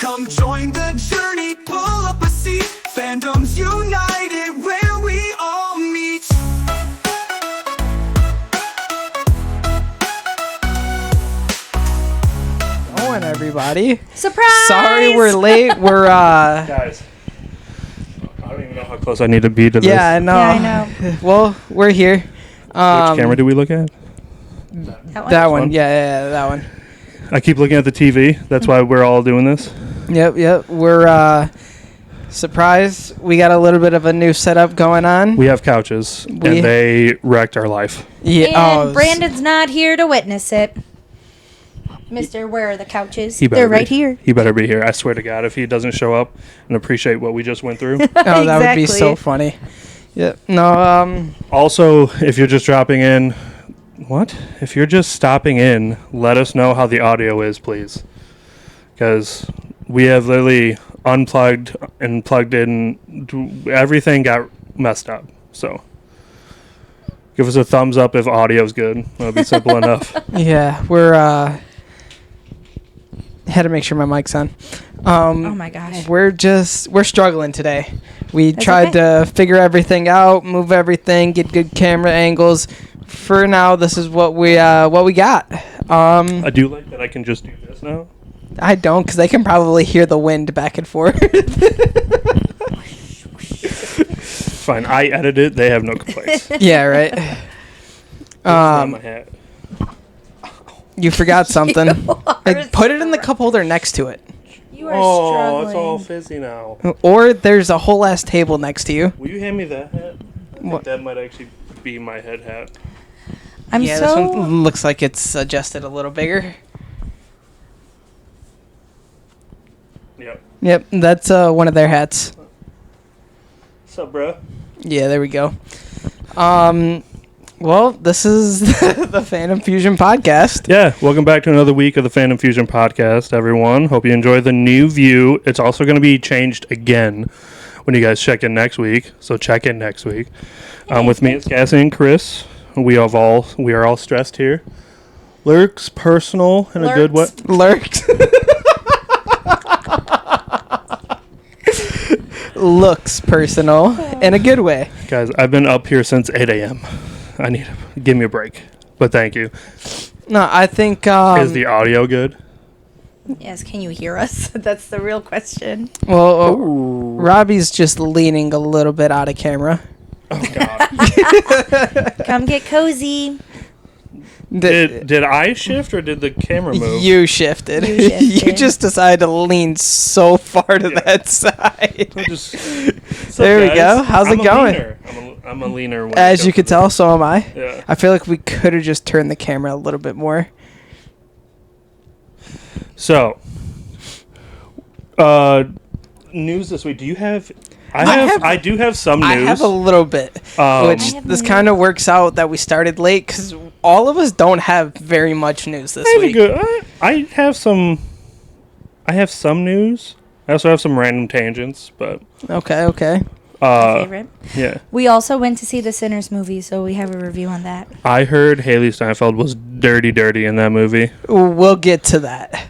Come join the journey, pull up a seat. Fandoms united, where we all meet. Going, everybody. Surprise! Sorry we're late. We're Guys, I don't even know how close I need to be to this. yeah, I know. Yeah, I know. Well, we're here. Which camera do we look at? That one. Yeah, that one. I keep looking at the TV. That's why we're all doing this. Yep. We're surprised. We got a little bit of a new setup going on. We have couches, and they wrecked our life. Yeah. And Brandon's not here to witness it. Mister, where are the couches? He better They're right be. here. He better be here. I swear to God, if he doesn't show up and appreciate what we just went through. Oh, that would be so funny. Yeah. No. Also, if you're just dropping in, if you're just stopping in, let us know how the audio is, please. Because we have literally unplugged and plugged in. Everything got messed up. So give us a thumbs up if audio's good. That'll be simple enough. Yeah, we're had to make sure my mic's on. Oh my gosh. We're struggling today. We That's tried to figure everything out, move everything, get good camera angles. For now, this is what we got. I do like that I can just do this now. I don't, because they can probably hear the wind back and forth. Fine, I edit it. They have no complaints. Yeah, right. Not my hat. You forgot something. are Put it in the cup holder next to it. You are struggling. It's all fizzy now. Or there's a whole ass table next to you. Will you hand me that hat? I think What? that might actually be my head hat. This one looks like it's adjusted a little bigger. Yep, that's one of their hats. What's up, bro? Yeah, there we go. Well, this is the Fandom Fusion podcast. Yeah, welcome back to another week of the Fandom Fusion podcast, everyone. Hope you enjoy the new view. It's also going to be changed again when you guys check in next week. So check in next week. With me, it's Cassie and Chris. We are all stressed here. Lurks personal in a good way. Lurks. Looks personal in a good way. Guys, I've been up here since 8 a.m. I need to give me a break. But thank you. No, I think Is the audio good? Yes, can you hear us? That's the real question. well, Robbie's just leaning a little bit out of camera. Oh God. Come get cozy. Did I shift or did the camera move? You shifted. You shifted. You just decided to lean so far to that side. There we go. How's it going? I'm a leaner. When As you could tell, so am I. Yeah. I feel like we could have just turned the camera a little bit more. So, news this week. Do you have? I do have some news. I have a little bit, which this kind of works out that we started late because all of us don't have very much news this week. I have some. I have some news. I also have some random tangents, but Okay. My favorite. yeah. We also went to see the Sinners movie, so we have a review on that. I heard Haley Steinfeld was dirty in that movie. We'll get to that.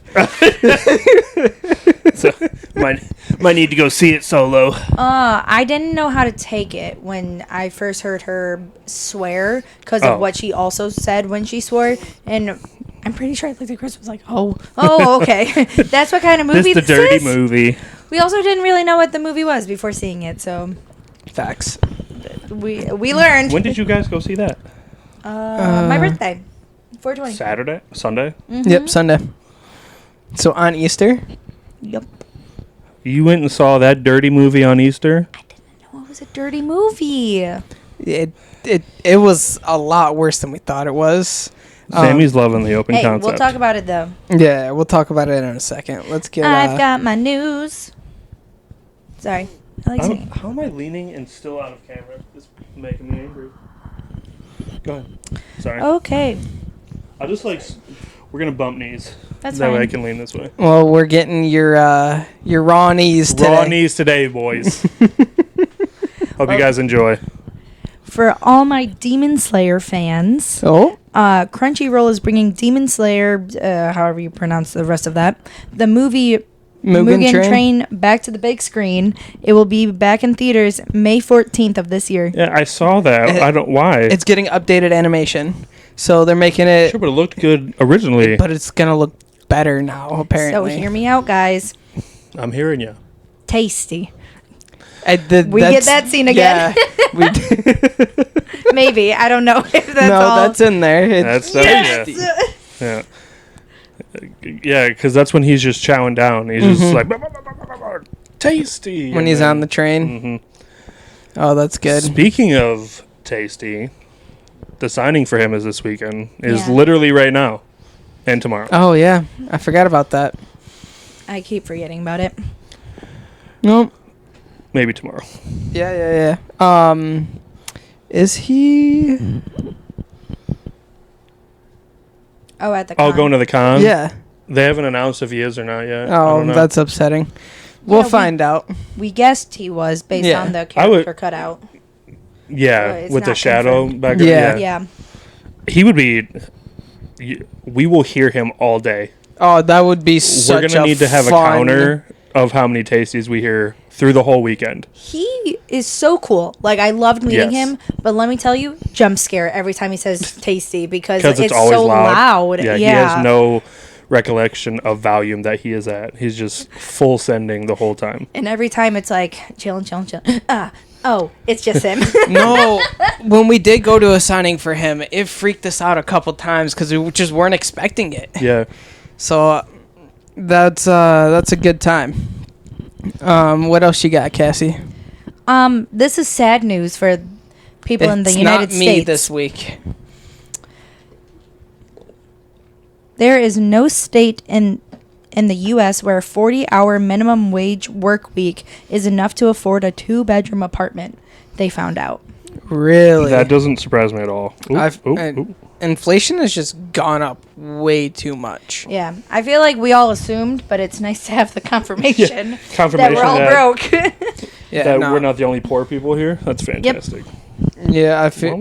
So might need to go see it solo. I didn't know how to take it when I first heard her swear because of what she also said when she swore, and I'm pretty sure I looked at Chris was like, oh, okay, that's what kind of movie This the dirty movie. We also didn't really know what the movie was before seeing it, so Facts. we learned. When did you guys go see that? My birthday, 4/20. Saturday? Sunday? Mm-hmm. Yep, Sunday. So on Easter. Yep. You went and saw that dirty movie on Easter? I didn't know it was a dirty movie. It was a lot worse than we thought it was. Sammy's loving the open concept. We'll talk about it though. Yeah, we'll talk about it in a second. Let's get. I've got my news. Sorry, I like singing. How am I leaning and still out of camera? It's making me angry. Go ahead. Sorry. Okay, I'll just we're gonna bump knees. that's That way I fine. can lean this way. Well, we're getting your raw knees today. Raw knees today, boys. Hope you guys enjoy. For all my Demon Slayer fans, Oh, Crunchyroll is bringing Demon Slayer, however you pronounce the rest of that, the movie Mugen Train back to the big screen. It will be back in theaters May 14th of this year. Yeah, I saw that. I don't why. It's getting updated animation, so they're making it. Sure, but it looked good originally. But it's gonna look better now, apparently. So hear me out, guys. I'm hearing you. Tasty. We get that scene again. Yeah, we did. Maybe. I don't know if that's No, all. that's in there. It's That's yeah. Yeah, because that's when he's just chowing down. He's just like tasty when he's on the train. Oh, that's good. Speaking of tasty, the signing for him is this weekend. Is Yeah. literally right now and tomorrow. Oh yeah, I forgot about that. I keep forgetting about it. Nope. Maybe tomorrow. Yeah. Is he? Oh, at the con. Oh, going to the con? Yeah. They haven't announced if he is or not yet. I Oh, don't know. that's upsetting. We'll find out. We guessed he was based Yeah. on the I would- character cutout. Yeah, It's with the not shadow confirmed. back. Yeah. Yeah. He would be. We will hear him all day. Oh, that would be such We're gonna need to have a fun- counter of how many tasties we hear through the whole weekend. He is so cool. Like, I loved meeting Yes. him, but let me tell you, jump scare every time he says tasty because Because it's always so loud. loud. Yeah, he has no recollection of volume that he is at. He's just full sending the whole time. And every time it's like, chillin'. Oh, it's just him. No, when we did go to a signing for him, it freaked us out a couple times because we just weren't expecting it. Yeah. So that's a good time. What else you got, Cassie? This is sad news for people in the It's United not me States. this week. There is no state in the U.S. where a 40-hour minimum wage work week is enough to afford a 2-bedroom apartment. They found out. Really? That doesn't surprise me at all. Inflation has just gone up way too much. Yeah, I feel like we all assumed, but it's nice to have the confirmation, Confirmation that we're all that- broke. Yeah, that no. we're not the only poor people here. That's fantastic. Yeah, I feel.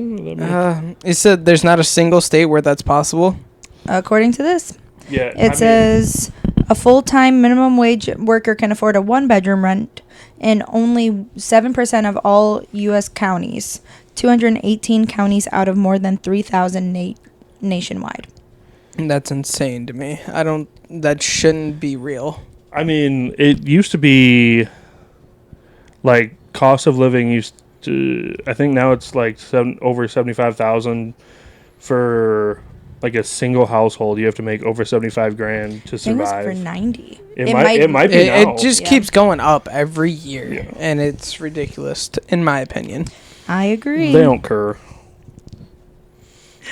It said there's not a single state where that's possible. According to this, Yeah. it says a full-time minimum wage worker can afford a 1-bedroom rent in only 7% of all U.S. counties, 218 counties out of more than 3,000 nationwide. That's insane to me. That shouldn't be real. I mean, it used to be like cost of living used to. I think now it's like over 75,000 for like a single household. You have to make over 75 grand to I think it was survive. for 90. It might be now. It just Yeah. keeps going up every year, Yeah. and it's ridiculous, in my opinion. I agree. They don't care.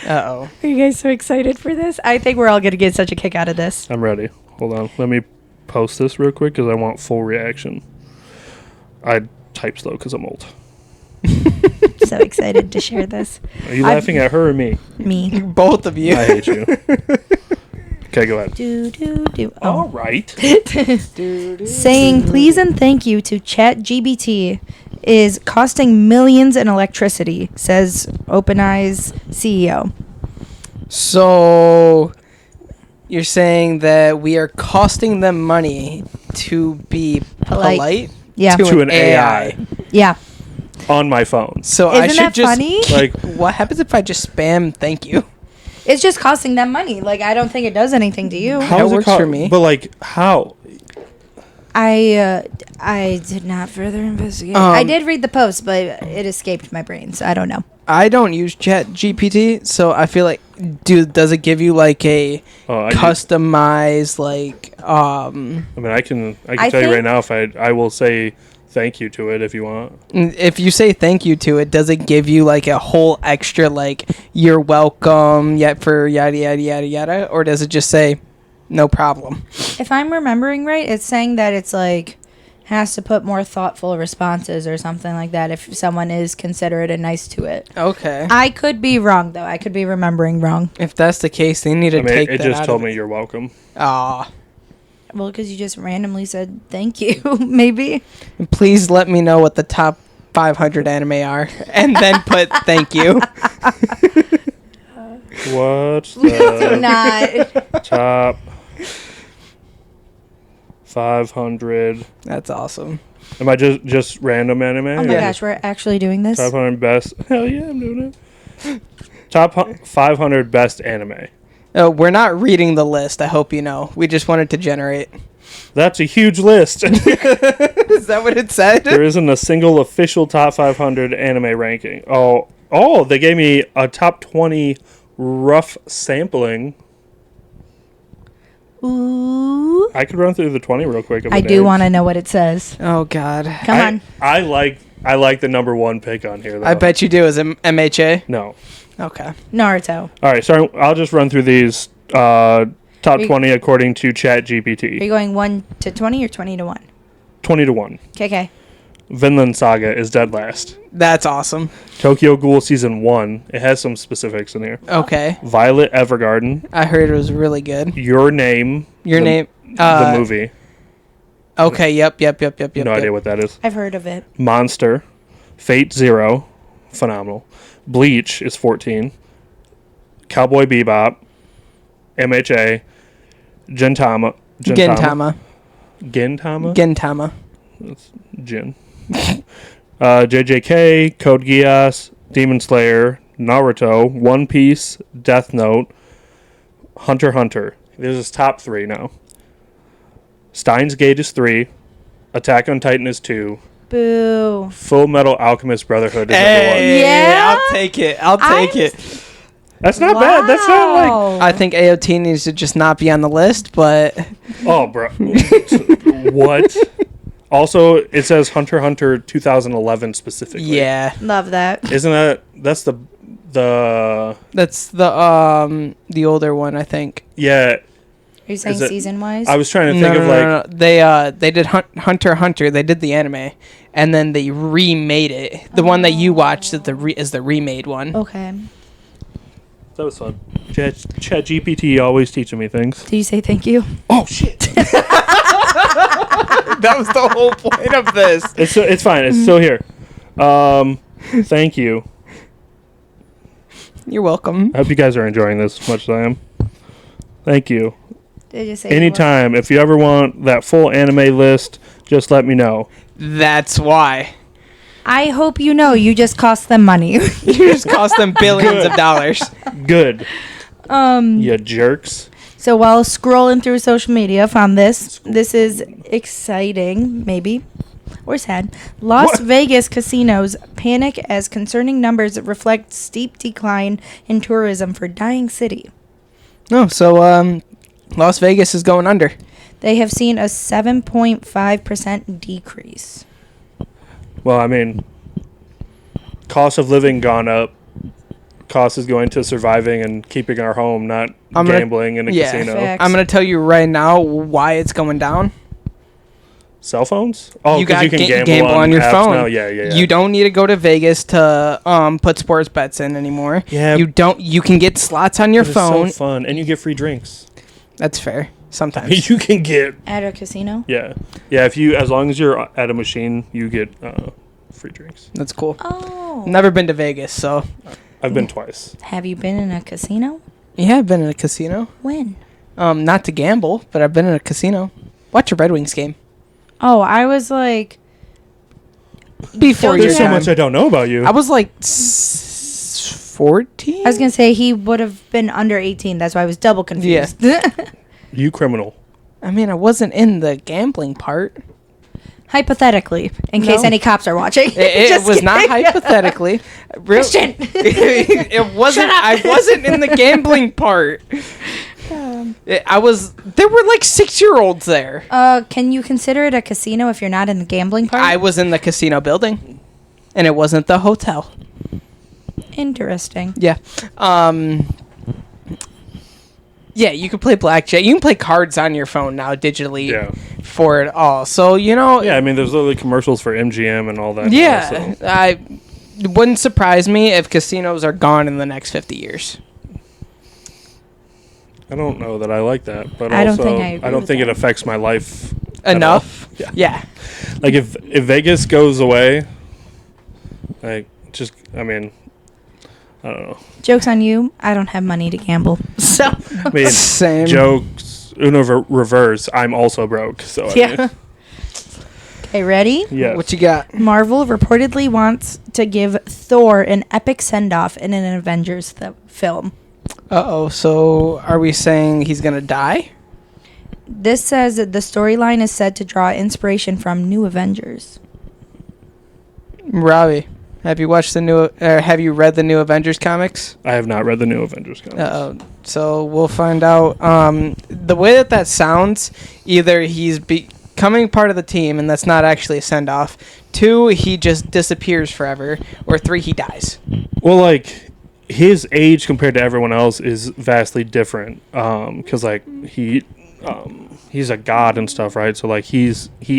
Uh-oh. Are you guys so excited for this? I think we're all going to get such a kick out of this. I'm ready. Hold on. Let me post this real quick because I want full reaction. I type slow because I'm old. So excited to share this. Are you laughing at her or me? Me. Both of you. I hate you. Okay, go ahead. Do. All right. Saying please and thank you to ChatGPT is costing millions in electricity, says OpenAI's CEO. So you're saying that we are costing them money to be polite Yeah. to an AI. Yeah. On my phone. So I Isn't should that just funny? Like, what happens if I just spam thank you? It's just costing them money. Like, I don't think it does anything to you. how That is it works co- for me. But like, how? I did not further investigate. I did read the post, but it escaped my brain, so I don't know. I don't use Chat GPT, so I feel like, does it give you like a customized like I mean, I can I tell you right think- now if I will say thank you to it if you want. if you say thank you to it, does it give you like a whole extra like you're welcome yet for yada yada yada yada, or does it just say no problem? If I'm remembering right, it's saying that it's like has to put more thoughtful responses or something like that if someone is considerate and nice to it. Okay. I could be wrong though. I could be remembering wrong. If that's the case, they need to I mean, take it that just out told of me it. you're welcome. Aw. Well, because you just randomly said thank you, maybe. Please let me know what the top 500 anime are, and then put thank you. What's Do the not. top 500. That's awesome. Am I just random anime? Oh my Yeah. gosh, we're actually doing this. 500 best. Hell yeah, I'm doing it. Top 500 best anime. We're not reading the list, I hope you know. We just wanted to generate. That's a huge list. Is that what it said? There isn't a single official top 500 anime ranking. Oh, they gave me a top 20 rough sampling. Ooh. I could run through the 20 real quick. I do want to know what it says. Oh, God. Come on. I like the number one pick on here, though. I bet you do. Is it MHA? No. Okay. Naruto. All right, so I'll just run through these top 20 according to Are ChatGPT. you going 1 to 20 or 20 to 1? 20 to 1. Okay. Vinland Saga is dead last. That's awesome. Tokyo Ghoul Season 1. It has some specifics in here. Okay. Violet Evergarden. I heard it was really good. Your Name. Your name. The movie. Okay. Yep. No idea what that is. I've heard of it. Monster. Fate Zero. Phenomenal. Bleach is 14. Cowboy Bebop. MHA. Gintama. Gintama. That's Jin. JJK, Code Geass, Demon Slayer, Naruto, One Piece, Death Note, Hunter x Hunter. This is top 3 now. Steins Gate is 3. Attack on Titan is 2. Boo. Full Metal Alchemist Brotherhood is number 1. Hey, Yeah? I'll take it. I'll take it. That's not bad. That's not like... Wow. I think AOT needs to just not be on the list, but Oh, bro. What? Also, it says Hunter x Hunter 2011 specifically. yeah, Love that. Isn't that... That's the... that's the older one, I think. Yeah. Are you saying Is it- season-wise? I was trying to think of like... No. They did Hunter x Hunter. They did the anime, and then they remade it. The one that you watched is the remade one. Okay. That was fun. Chat GPT always teaching me things. Do you say thank you? Oh, shit. That was the whole point of this. It's fine. It's still here. Thank you. You're welcome. I hope you guys are enjoying this as much as I am. Thank you. Did you say Anytime. If you ever want that full anime list, just let me know. That's why. I hope you know you just cost them money. You just cost them billions of dollars. Good. You jerks. So while scrolling through social media, found this. This is exciting, maybe, or sad. Las Vegas casinos panic as concerning numbers reflect steep decline in tourism for dying city. No, so Las Vegas is going under. They have seen a 7.5% decrease. Well, I mean, cost of living gone up. Cost is going to surviving and keeping our home, not gambling in a casino. Facts. I'm going to tell you right now why it's going down. Cell phones? Oh, You because got you can gamble on your apps phone. now. Yeah. You don't need to go to Vegas to put sports bets in anymore. Yeah. You can get slots on your But phone. It's so fun, and you get free drinks. That's fair. Sometimes. You can get At a casino? yeah. If you as long as you're at a machine, you get free drinks. That's cool. Oh. Never been to Vegas, so I've been twice. Have you been in a casino? yeah, I've been in a casino. When? Not to gamble, but I've been in a casino. Watch a Red Wings game. Oh, I was like... Before Don't your There's so time. much I don't know about you. I was like 14. I was going to say he would have been under 18. That's why I was double confused. You criminal. I mean, I wasn't in the gambling part. Hypothetically, in case No. any cops are watching. It Just was not kidding. hypothetically. Christian. It wasn't. Shut up. I wasn't in the gambling part. I was. There were like 6-year-olds there. Can you consider it a casino if you're not in the gambling part? I was in the casino building, and it wasn't the hotel. Interesting. Yeah. Yeah, you can play blackjack. You can play cards on your phone now digitally Yeah. for it all. So, you know. Yeah, I mean, there's literally commercials for MGM and all that. Yeah. So. It wouldn't surprise me if casinos are gone in the next 50 years. I don't know that I like that, but I don't also think I agree with think it that. affects my life at Enough? all. Yeah. Yeah. Like if Vegas goes away, like just I mean, I don't know. Joke's on you. I don't have money to gamble. So, I mean, Same. jokes reverse, I'm also broke. So I Yeah. mean, Okay, ready? yes. What you got? Marvel reportedly wants to give Thor an epic send-off in an Avengers film. Uh-oh. So are we saying he's going to die? This says that the storyline is said to draw inspiration from New Avengers. Robbie, have you watched have you read the new Avengers comics? I have not read the new Avengers comics. Uh-oh. So we'll find out. The way that sounds, either he's becoming part of the team, and that's not actually a send-off. 2, he just disappears forever. Or 3, he dies. Well, like, his age compared to everyone else is vastly different. Because, like, he's a god and stuff, right? So, like, he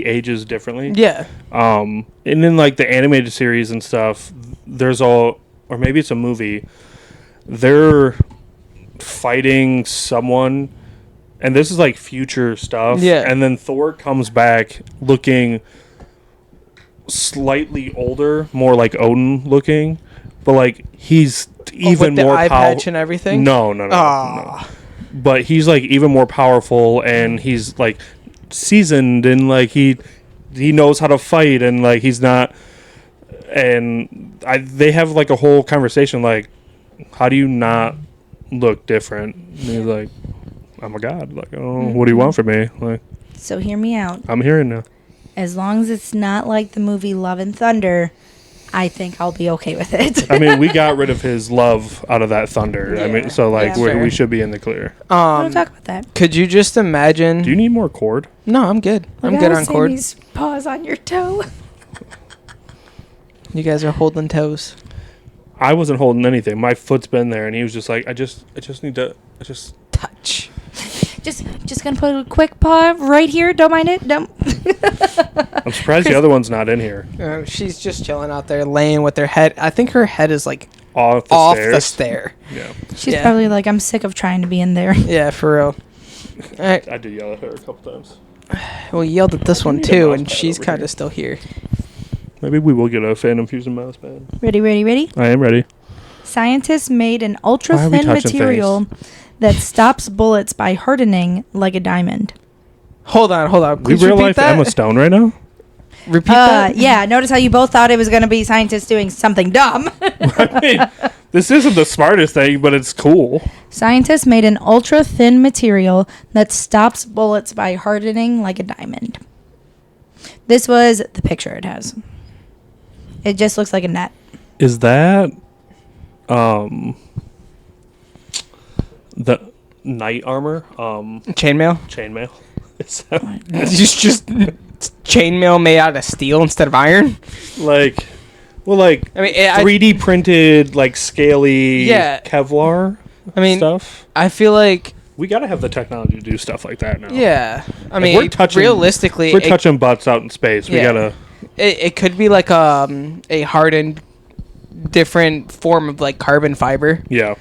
ages differently. Yeah. And then, like, the animated series and stuff, or maybe it's a movie, they're fighting someone, and this is, like, future stuff. Yeah. And then Thor comes back looking slightly older, more like Odin looking, but, like, he's even with the more eye powerful. patch and everything? No. But he's, like, even more powerful, and he's, like, seasoned, and, like, he knows how to fight, and, like, he's not. And they have, like, a whole conversation, like, how do you not look different? And he's like, I'm a god. Like, oh, what do you want from me? Like, So hear me out. I'm hearing now. As long as it's not like the movie Love and Thunder, I think I'll be okay with it. I mean, we got rid of his love out of that thunder. I mean, so, like, Yeah, we should be in the clear. Don't talk about that. Could you just imagine? Do you need more cord? No, I'm good. I'm good on cord. Paws on your toe. You guys are holding toes. I wasn't holding anything. My foot's been there, and he was just like, I just need to, Touch. Just gonna put a quick paw right here. Don't mind it. Don't. I'm surprised the other one's not in here. She's just chilling out there, laying with her head. I think her head is like Off the stair. Yeah. She's Yeah. probably like, I'm sick of trying to be in there. Yeah, for real. All right. I did yell at her a couple times. Well, you yelled at this one need a too, mouse and pad she's over kind here. of still here. Maybe we will get a Fandom Fusion mouse pad. Ready? I am ready. Scientists made an Why are we ultra-thin touching material that stops bullets by hardening like a diamond. Hold on. We Please real repeat life that. Emma Stone right now? Repeat that. Yeah, notice how you both thought it was going to be scientists doing something dumb. I mean, this isn't the smartest thing, but it's cool. Scientists made an ultra-thin material that stops bullets by hardening like a diamond. This was the picture it has. It just looks like a net. Is that the knight armor? Chainmail. Chainmail. Is that just chainmail made out of steel instead of iron. like, well, like, I mean, 3D printed, like, scaly Kevlar stuff? I feel like, We got to have the technology to do stuff like that now. yeah. I If mean, we're touching, realistically, we're touching butts out in space. We Yeah. gotta. it could be like a hardened, different form of like carbon fiber. Yeah.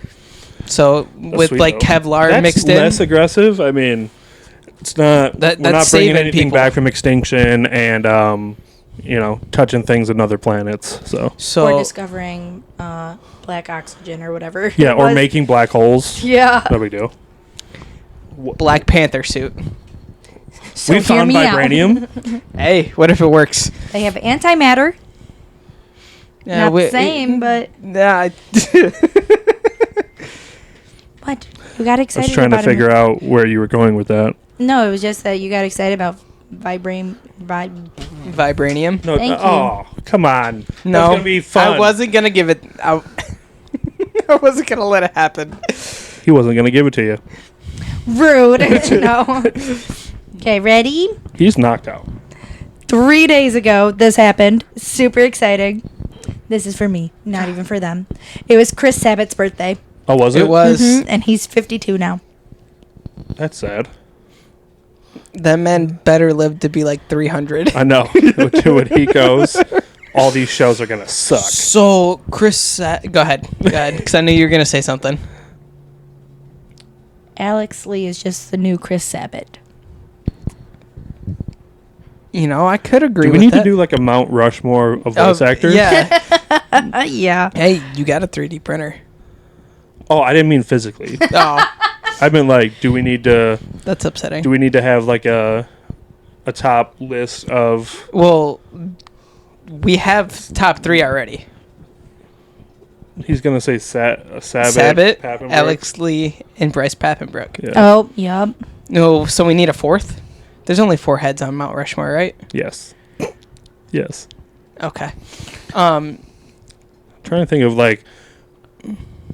So with sweet, like though. Kevlar That's mixed in. less aggressive. I mean, it's not. That- we're that's not bringing saving anything people. back from extinction, and touching things in other planets. So So or discovering black oxygen or whatever. yeah, it or was. making black holes. Yeah. No big deal. Black Panther suit. So We hear found me out. vibranium. Hey, what if it works? They have antimatter. Yeah, Not the same, but Nah, what? You got I excited was trying to about figure out where you were going with that. No, it was just that you got excited about vibranium. No, Thank you. oh, come on. No, That's gonna be fun. I wasn't gonna give it out. I wasn't gonna let it happen. He wasn't gonna give it to you. rude. No. Okay, ready? He's knocked out. 3 days ago, this happened. Super exciting. This is for me, not even for them. It was Chris Sabat's birthday. Oh, was it? It was. And he's 52 now. That's sad. That man better live to be like 300. I know. To when he goes, all these shows are gonna suck. So Chris, go ahead, because I knew you were gonna say something. Alex Lee is just the new Chris Sabat. You know, I could agree. Do we with need that. to do like a Mount Rushmore of voice actors? Yeah. Yeah. Hey, you got a 3D printer. Oh, I didn't mean physically. Oh, I've been like, do we need to upsetting. have like a top list of? Well, we have top 3 already. He's gonna say Sabat, Papenbrook, Alex Lee, and Bryce Papenbrook. Yeah. Oh, yep. No, so we need a 4th. There's only 4 heads on Mount Rushmore, right? Yes. Yes. Okay. Trying to think of like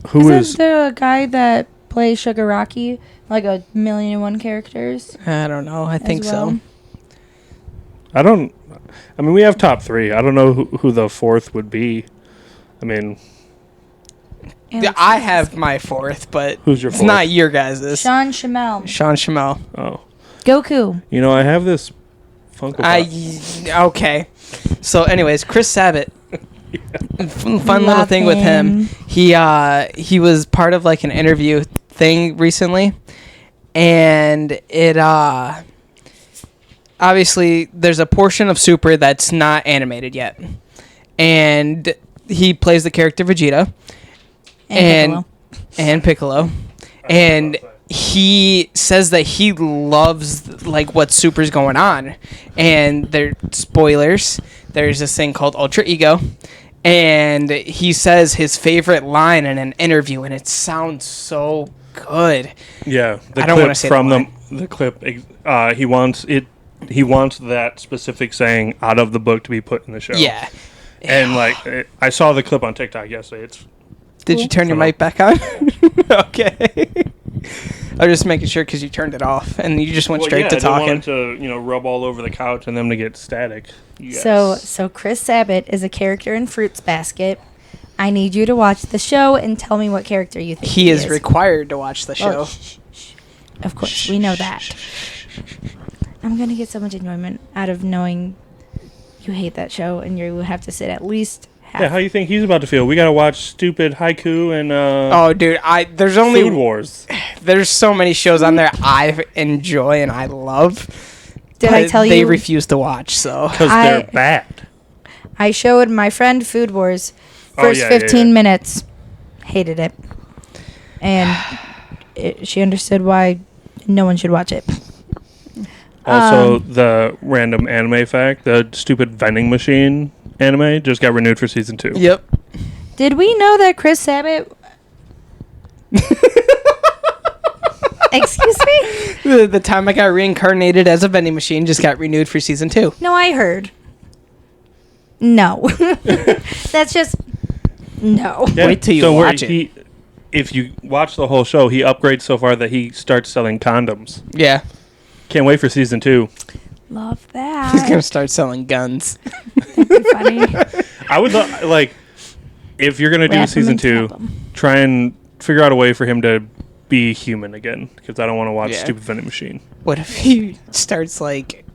who Isn't is the guy that plays Sugar Rocky like 1,000,001 characters? I don't know. I think so. I mean, we have top 3. I don't know who the 4th would be. I mean, Yeah, I have my 4th, but who's your it's 4th? not your guys's. Sean Shamel. Sean Shamel. Oh. Goku. You know, I have this Funko Pop. Okay. So, anyways, Chris Sabat. Fun little Love thing with him. He was part of like an interview thing recently, and it obviously there's a portion of Super that's not animated yet, and he plays the character Vegeta and Piccolo, and he says that he loves like what Super's going on, and there spoilers. There's this thing called Ultra Ego, and he says his favorite line in an interview, and it sounds so good. Yeah, I don't want to say from the clip. He wants it. He wants that specific saying out of the book to be put in the show. Yeah. And like I saw the clip on TikTok yesterday. It's Did you turn your mic back on? Okay. I was just making sure because you turned it off and you just went straight to talking. I didn't want it to rub all over the couch and them to get static. Yes. So Chris Sabat is a character in Fruits Basket. I need you to watch the show and tell me what character you think he is required to watch the show. Oh, of course, we know that. I'm going to get so much enjoyment out of knowing you hate that show and you have to sit at least half. Yeah, how you think he's about to feel? We got to watch stupid Haiku and oh, dude, there's only Food Wars. There's so many shows on there I enjoy and I love. Did I tell you? They refuse to watch, so. Because they're bad. I showed my friend Food Wars first 15 minutes. Hated it. And she understood why no one should watch it. Also, the random anime fact, the stupid vending machine anime just got renewed for season 2. Yep. Did we know that Chris Sabat... Excuse me? The time I got reincarnated as a vending machine just got renewed for season 2. No, I heard. No. That's just... No. Yeah, Wait till you watch it. If you watch the whole show, he upgrades so far that he starts selling condoms. Yeah. Can't wait for season 2. Love that. He's going to start selling guns. Funny. I would like, if you're going to do season 2, try and figure out a way for him to be human again, because I don't want to watch stupid vending machine. What if he starts, like,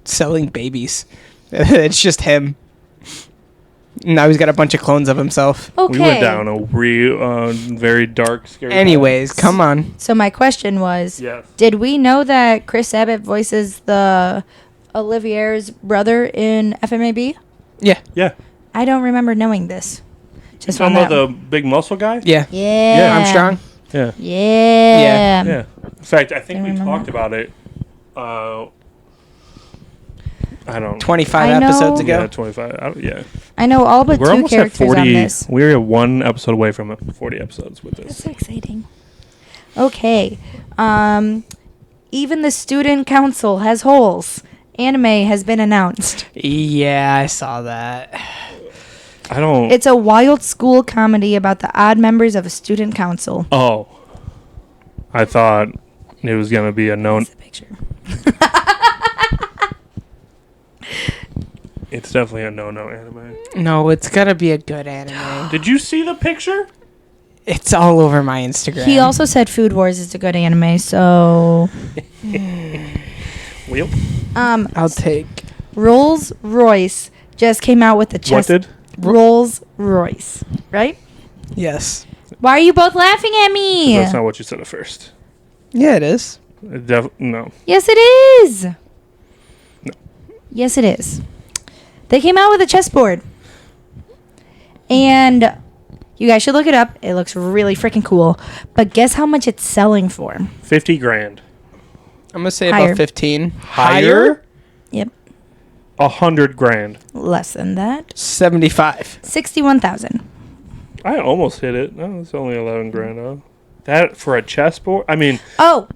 selling babies? It's just him. Now he's got a bunch of clones of himself. Okay. We went down a very dark, scary Anyways, come on. So my question was, Yes. did we know that Chris Sabat voices the Olivier's brother in FMAB? Yeah. Yeah. I don't remember knowing this. Just Talking about the big muscle guy? Yeah. Yeah. Armstrong? Yeah. Yeah. Yeah. In fact, I think I we remember. talked about it. I don't 25 I know- episodes ago. Yeah, 25. Yeah. I know all but We're two almost at characters 40. on this. We're 1 episode away from 40 episodes with That's this. so exciting. Okay. Even the student council has holes. Anime has been announced. Yeah, I saw that. I don't. It's a wild school comedy about the odd members of a student council. Oh. I thought it was going to be a known. That's the picture. It's definitely a no-no anime. No, it's got to be a good anime. Did you see the picture? It's all over my Instagram. He also said Food Wars is a good anime, so Well, I'll take. Rolls Royce just came out with the what chest. did? Rolls Royce, right? Yes. Why are you both laughing at me? That's not what you said at first. Yeah, it is. No. Yes, it is. No. Yes, it is. They came out with a chessboard. And You guys should look it up. It looks really freaking cool. But guess how much it's selling for? $50,000. I'm gonna say Higher. about 15. Higher? Yep. $100,000. Less than that. 75. 61,000. I almost hit it. No, it's only $11,000 though. That for a chessboard? I mean, Oh.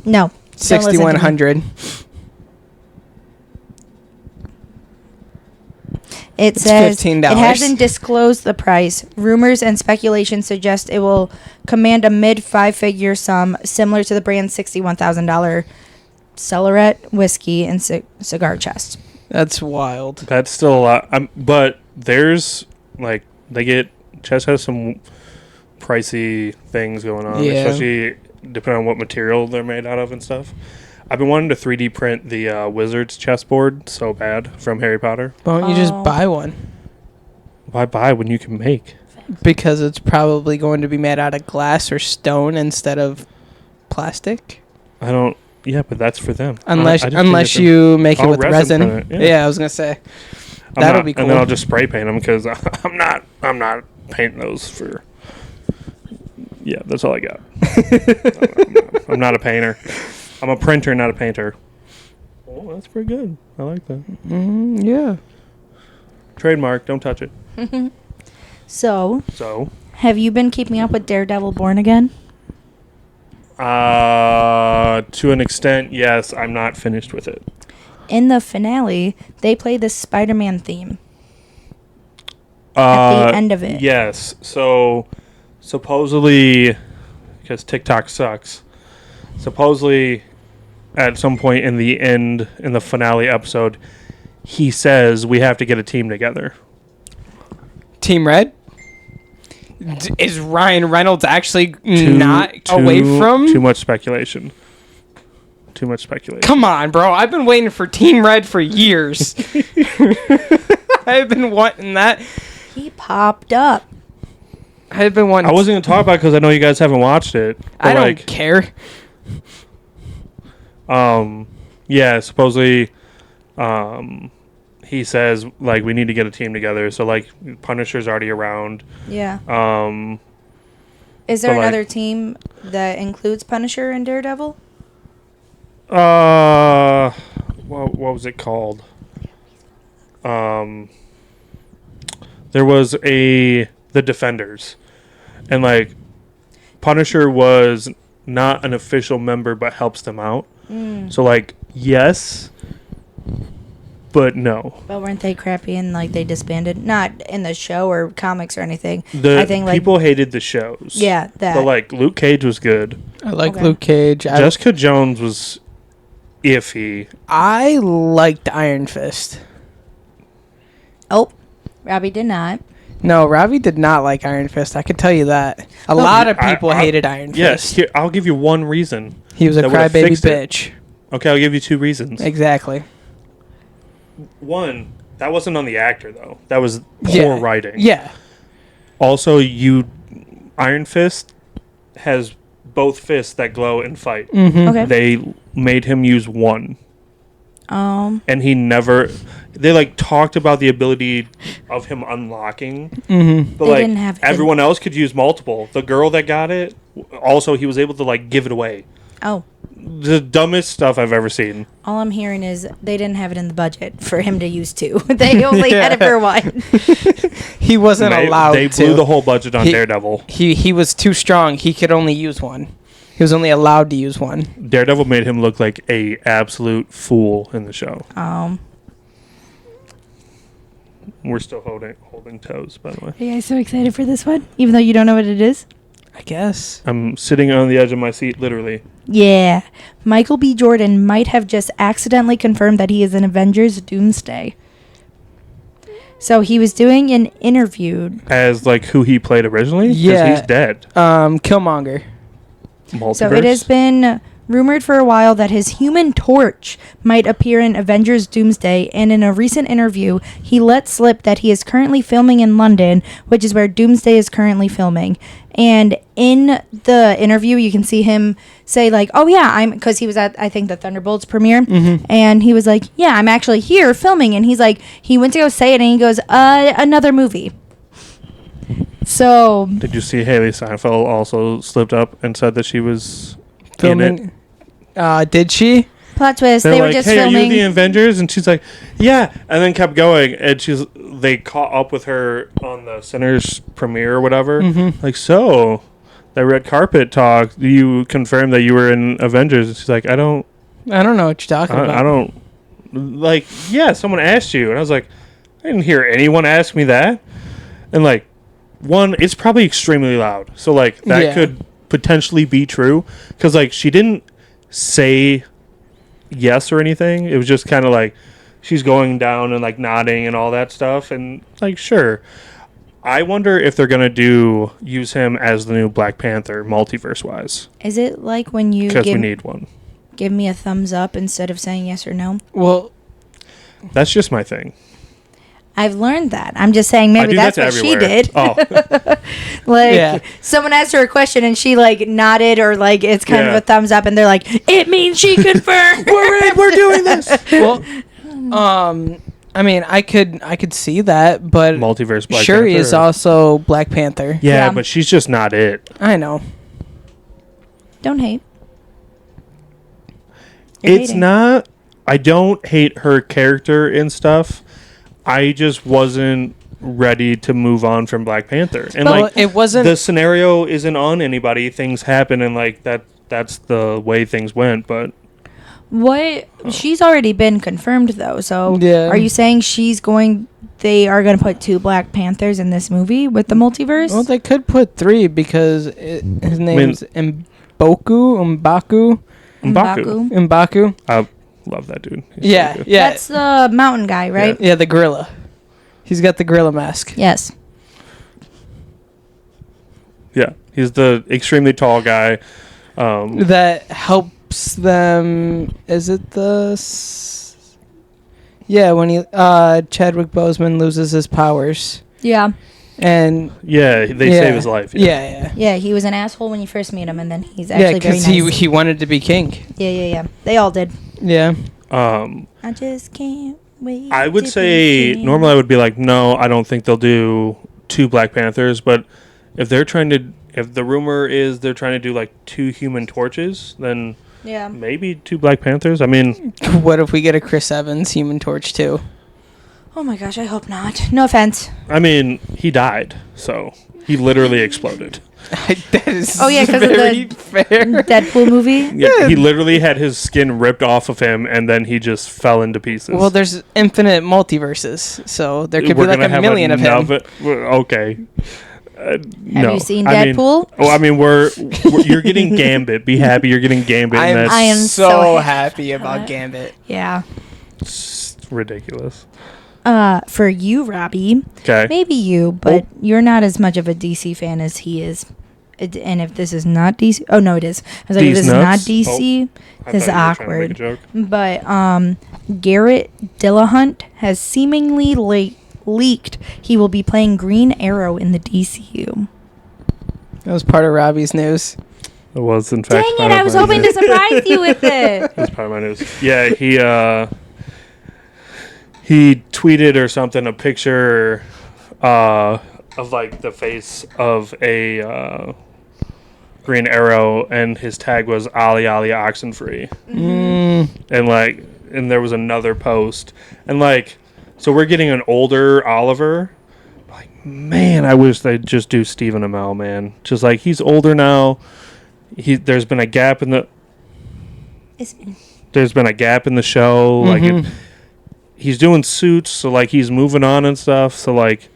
No. Don't listen to me. 6,100. It It's says $15. it hasn't disclosed the price. Rumors and speculation suggest it will command a mid five-figure sum similar to the brand's $61,000 Cellaret whiskey and cigar chest. That's wild. that's still a lot. But there's like chess has some pricey things going on, Yeah. especially depending on what material they're made out of and stuff. I've been wanting to 3D print the Wizard's chessboard so bad from Harry Potter. Why don't you just Oh. buy one? Why buy when you can make? Because it's probably going to be made out of glass or stone instead of plastic. I don't. Yeah, but that's for them. Unless I just think unless it's you make it I'll with resin resin. print it, yeah. Yeah, I was gonna say I'm that'll not- be cool. And then I'll just spray paint them because I'm not painting those for. Yeah, that's all I got. I'm not a painter. I'm a printer, not a painter. Oh, that's pretty good. I like that. Yeah. Trademark. Don't touch it. So, So, have you been keeping up with Daredevil Born Again? to an extent, yes. I'm not finished with it. In the finale, they play the Spider-Man theme. At the end of it. Yes. So, supposedly, because TikTok sucks, supposedly at some point in the finale episode, he says we have to get a team together. Team Red. Is Ryan Reynolds actually not away from? Too much speculation. Too much speculation. Come on, bro. I've been waiting for Team Red for years. I've been wanting that. He popped up. I've been wanting. I wasn't going to talk about it because I know you guys haven't watched it. But I don't care. Yeah, supposedly, he says like we need to get a team together. So like Punisher's already around. Yeah. Um, Is there but, like- another team that includes Punisher and Daredevil? what was it called? There was the Defenders, and like Punisher was not an official member, but helps them out. So like yes, but no. But weren't they crappy and like they disbanded? Not in the show or comics or anything. The I think like people hated the shows. yeah, that. But like Luke Cage was good. I like Okay. Luke Cage. Jessica Jones was iffy. I liked Iron Fist. Oh, Robbie did not. No, Robbie did not like Iron Fist. I can tell you that. A lot of people I- hated Iron Yes, Fist. here, I'll give you one reason. He was a that would've crybaby fixed it. bitch. Okay, I'll give you two reasons. Exactly. One, that wasn't on the actor though. That was poor Yeah. writing. Yeah. Also, Iron Fist has both fists that glow and fight. Mm-hmm. Okay. They made him use one, and he never. They like talked about the ability of him unlocking, Mm-hmm. but They like didn't have it. everyone else could use multiple. The girl that got it, also he was able to like give it away. Oh, The dumbest stuff I've ever seen. all I'm hearing is they didn't have it in the budget for him to use two. They only had it for one. He wasn't allowed They to. blew the whole budget on He- Daredevil. He was too strong. He could only use one. He was only allowed to use one. Daredevil made him look like a absolute fool in the show. We're still holding toes, by the way. Are you guys so excited for this one? Even though you don't know what it is? I guess. I'm sitting on the edge of my seat, literally. Yeah. Michael B. Jordan might have just accidentally confirmed that he is in Avengers Doomsday. So he was doing an interview. As like who he played originally? 'Cause Yeah. he's dead. Killmonger. Multiverse. So it has been rumored for a while that his Human Torch might appear in Avengers Doomsday, and in a recent interview, he let slip that he is currently filming in London, which is where Doomsday is currently filming. And in the interview, you can see him say like, "Oh yeah, because he was at I think the Thunderbolts premiere, and he was like, "Yeah, I'm actually here filming," and he's like, he went to go say it, and he goes, "Another movie." So Did you see Haley Seinfeld also slipped up and said that she was in Filming. it? Did she? plot twist. They're They were like, just hey, filming. are you the Avengers? And she's like, yeah. And then kept going. And they caught up with her on the Sinners premiere or whatever. Mm-hmm. Like, so, that red carpet talk, you confirmed that you were in Avengers. And she's like, I don't I don't know what you're talking about. I don't, like, yeah, someone asked you. And I was like, I didn't hear anyone ask me that. And, like, one, it's probably extremely loud. So, like, that could potentially be true. Because, like, she didn't say yes or anything. It was just kind of like she's going down and like nodding and all that stuff, and like, sure. I wonder if they're gonna use him as the new Black Panther multiverse wise, Is it like when you because we need one. give me a thumbs up instead of saying yes or no? Well, That's just my thing. I've learned that. I'm just saying I maybe do that's that what to she everywhere. did. Oh, Like Yeah. someone asked her a question and she like nodded or like it's kind of Yeah. a thumbs up and they're like, it means she confirmed. we're doing this. Well, I mean, I could see that, but multiverse Black Shuri Panther. is also Black Panther. Yeah, Yeah. but she's just not it. I know. Don't hate. You're It's hating. not. I don't hate her character and stuff. I just wasn't ready to move on from Black Panther. And Well, like, it wasn't. the scenario isn't on anybody. Things happen, and like that's the way things went. But What? She's already been confirmed though. So Yeah. are you saying they are going to put 2 Black Panthers in this movie with the multiverse? Well, they could put 3 because his name's M'Baku. M'Baku. I love that dude. He's so Yeah, good. yeah, That's the mountain guy, right? yeah. The gorilla. He's got the gorilla mask. Yes. Yeah. He's the extremely tall guy. That helps them. Is it Yeah, when Chadwick Boseman loses his powers, Yeah. and Yeah, they save his life. Yeah. Yeah, he was an asshole when you first meet him, and then he's Yeah, actually very because nice. he wanted to be king. Yeah. They all did. Yeah. I just can't wait. I would to say be king. normally I would be like, no, I don't think they'll do 2 Black Panthers. But if the rumor is they're trying to do like 2 Human Torches, then Yeah. maybe 2 Black Panthers. I mean, What if we get a Chris Evans Human Torch too? Oh my gosh, I hope not. No offense. he died, so he literally exploded. That is Oh, yeah, 'cause of very the- fair. Deadpool movie. Yeah, he literally had his skin ripped off of him, and then he just fell into pieces. Well, there's infinite multiverses, so there could be We're like gonna a have million of him. Okay. Have you seen Deadpool? I mean, we're you're getting Gambit. Be happy you're getting Gambit. And that's I am so so happy about happy. Gambit. Yeah. ridiculous. For you, Robbie, Okay. maybe you, but you're not as much of a DC fan as he is. And if this is not DC, oh no, it is. I was like, if These this is not nuts? DC, I this is thought you were trying to make awkward. a joke. But Garrett Dillahunt has seemingly leaked he will be playing Green Arrow in the DCU. That was part of Robbie's news. It was, in fact. Dang part it! of I was my hoping news. to surprise you with it. That's part of my news. Yeah, he tweeted or something a picture of like the face of a Green Arrow, and his tag was Ali Ali Oxenfree. And there was another post, and like, so we're getting an older Oliver. Like, man, I wish they'd just do Stephen Amell, man. Just like, he's older now. There's been a gap in the show. Like, he's doing Suits, so like he's moving on and stuff. So like,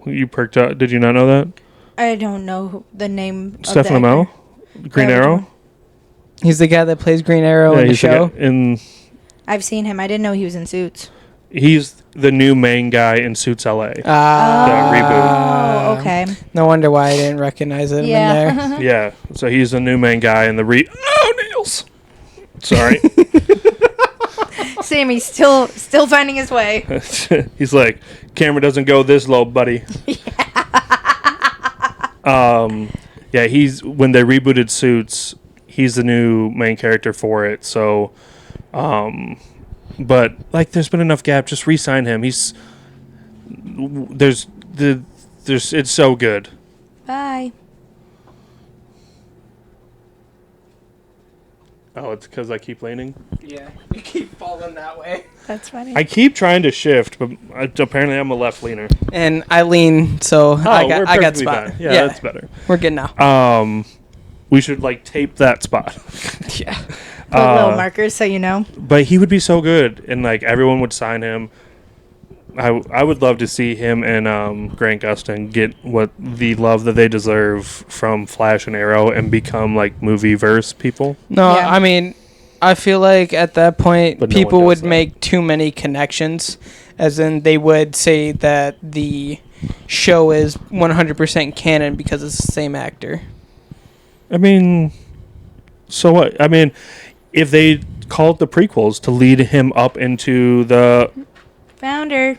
you perked up. Did you not know that? I don't know the name. Stephen of the Amell, actor. Green Yeah, which Arrow. one? He's the guy that plays Green Arrow in the he's show. I've seen him. I didn't know he was in Suits. He's the new main guy in Suits LA. Oh, okay. No wonder why I didn't recognize him in there. Yeah. Yeah, so he's the new main guy in the Oh, nails. Sorry. Sammy's still finding his way. He's like, camera doesn't go this low, buddy. Yeah, he's when they rebooted Suits, he's the new main character for it. So, but like, there's been enough gap. Just re-sign him. There's it's so good. Bye. Oh, it's because I keep leaning. Yeah, you keep falling that way. That's funny. I keep trying to shift, but apparently I'm a left leaner. And I lean, so I we're got perfectly spot. fine. Yeah, that's better. We're good now. We should like tape that spot. Yeah. Put little markers so you know. But he would be so good, and like everyone would sign him. I would love to see him and Grant Gustin get what the love that they deserve from Flash and Arrow and become like movie verse people. No, Yeah. I mean, I feel like at that point But no people one would does that. make too many connections, as in they would say that the show is 100% canon because it's the same actor. I mean, so what? I mean, if they called the prequels to lead him up into the... Founder.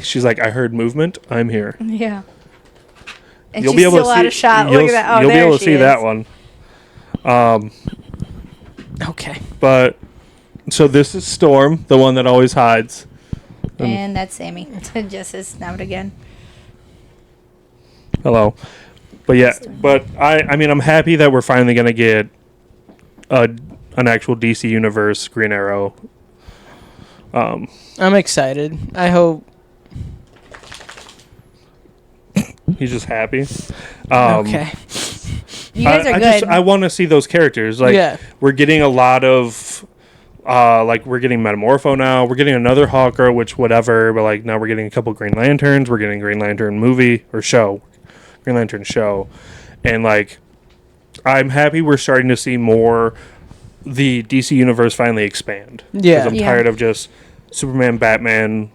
She's like, I heard movement. I'm here. Yeah. And You'll she's be able still to out see, of shot. You'll, Look at that. Oh, you'll be there able to she see is. that one. Okay. But so this is Storm, the one that always hides. And that's Sammy. Just his snout again. Hello. But yeah, but I mean, I'm happy that we're finally gonna get an actual DC Universe Green Arrow. I'm excited. I hope. He's just happy. Okay. You guys are good. I want to see those characters. Like, Yeah. we're getting a lot of, like, we're getting Metamorpho now. We're getting another Hawker, which whatever. But like now we're getting a couple Green Lanterns. We're getting Green Lantern movie or show, Green Lantern show, and like, I'm happy we're starting to see more. The DC universe finally expand. Yeah. 'Cause I'm Yeah. tired of just Superman, Batman.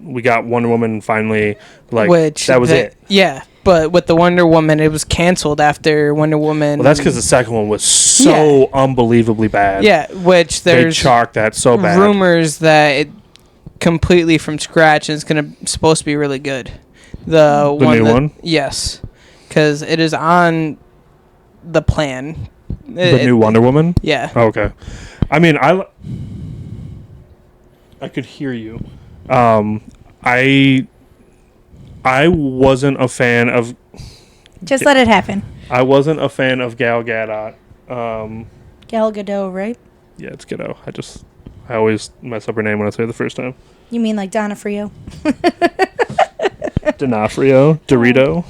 We got Wonder Woman finally. Like, that was it. Yeah, but with the Wonder Woman, it was canceled after Wonder Woman. Well, that's because the second one was so unbelievably bad. Yeah, which They there's chalked that so bad. rumors that it completely from scratch is supposed to be really good. The new one? Yes, because it is on the plan. The new Wonder Woman? Yeah. Oh, okay. I mean, I could hear you. I wasn't a fan of... Just let it happen. I wasn't a fan of Gal Gadot. Gal Gadot, right? Yeah, it's Gadot. I always mess up her name when I say it the first time. You mean like Donofrio? D'Onofrio? Dorito?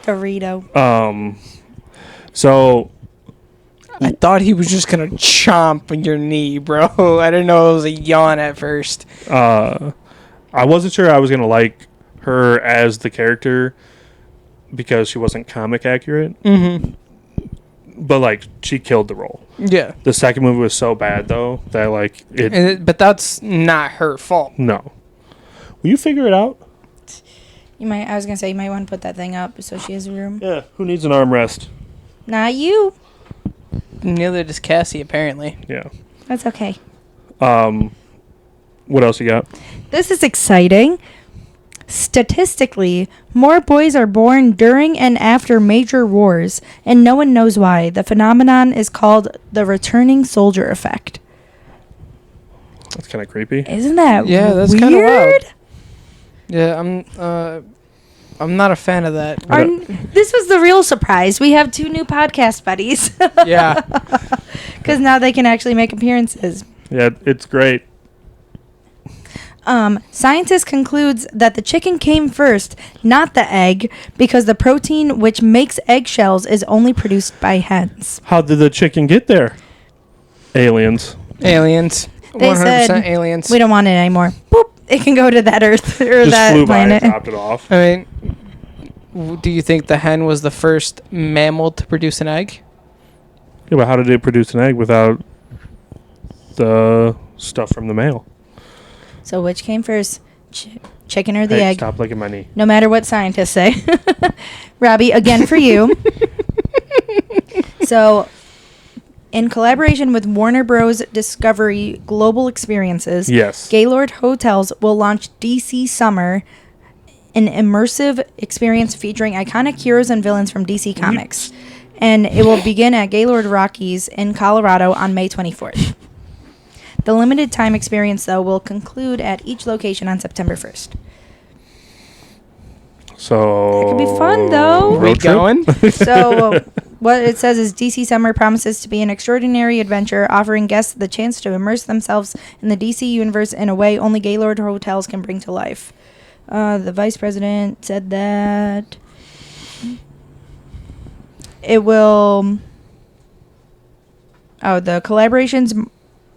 Dorito. So... I thought he was just gonna chomp your knee, bro. I didn't know it was a yawn at first. I wasn't sure I was going to like her as the character because she wasn't comic accurate. Mm-hmm. But, like, she killed the role. Yeah. The second movie was so bad, though, that, like, But that's not her fault. No. Will you figure it out? I was gonna say you might want to put that thing up so she has room. Yeah. Who needs an armrest? Not you. Neither does Cassie, apparently. Yeah. That's okay. What else you got? This is exciting. Statistically, more boys are born during and after major wars, and no one knows why. The phenomenon is called the returning soldier effect. That's kind of creepy. Isn't that Yeah, that's weird? kind of wild. Yeah, I'm not a fan of that. This was the real surprise. We have 2 new podcast buddies. Yeah. Because now they can actually make appearances. Yeah, it's great. Scientists concludes that the chicken came first, not the egg, because the protein which makes eggshells is only produced by hens. How did the chicken get there? Aliens. Aliens. They 100% said, aliens. we don't want it anymore. Boop. It can go to that Earth or Just that flew by planet. and dropped it off. I mean, do you think the hen was the first mammal to produce an egg? Yeah, but how did it produce an egg without the stuff from the male? So which came first, chicken or the Hey, egg? stop licking my knee. No matter what scientists say. Robbie, again for you. So, in collaboration with Warner Bros. Discovery Global Experiences, Yes. Gaylord Hotels will launch DC Summer, an immersive experience featuring iconic heroes and villains from DC Comics. And it will begin at Gaylord Rockies in Colorado on May 24th. The limited time experience, though, will conclude at each location on September 1st. So It could be fun, though. We road trip? going? So what it says is DC Summer promises to be an extraordinary adventure, offering guests the chance to immerse themselves in the DC universe in a way only Gaylord hotels can bring to life. The vice president said that it will... Oh, the collaborations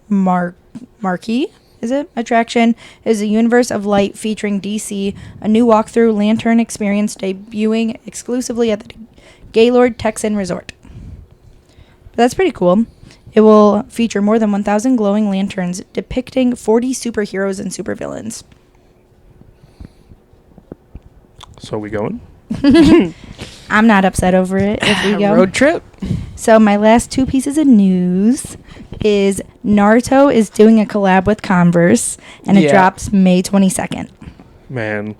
marquee, is it? Attraction is a universe of light featuring DC, a new walkthrough lantern experience debuting exclusively at the Gaylord Texan Resort. That's pretty cool. It will feature more than 1,000 glowing lanterns depicting 40 superheroes and supervillains. So we going? I'm not upset over it if we go. Road trip? So my last two pieces of news is Naruto is doing a collab with Converse, and it drops May 22nd. Man,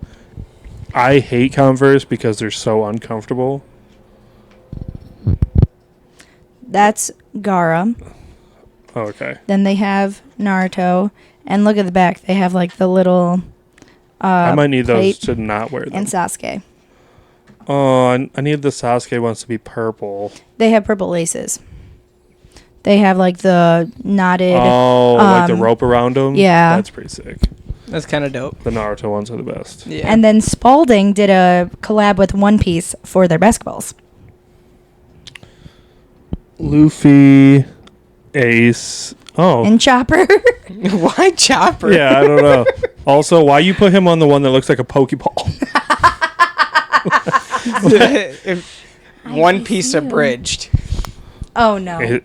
I hate Converse because they're so uncomfortable. That's Gaara. Oh, okay. Then they have Naruto, and look at the back. They have like the little. I might need those plate to not wear them. and Sasuke. Oh, I need the Sasuke ones to be purple. They have purple laces. They have like the knotted. Oh, like the rope around them? Yeah. That's pretty sick. That's kind of dope. The Naruto ones are the best. Yeah. And then Spalding did a collab with One Piece for their basketballs. Luffy, Ace. Oh. And Chopper. Why Chopper? Yeah, I don't know. Also, why you put him on the one that looks like a Pokeball? One Piece abridged. Oh, no. It-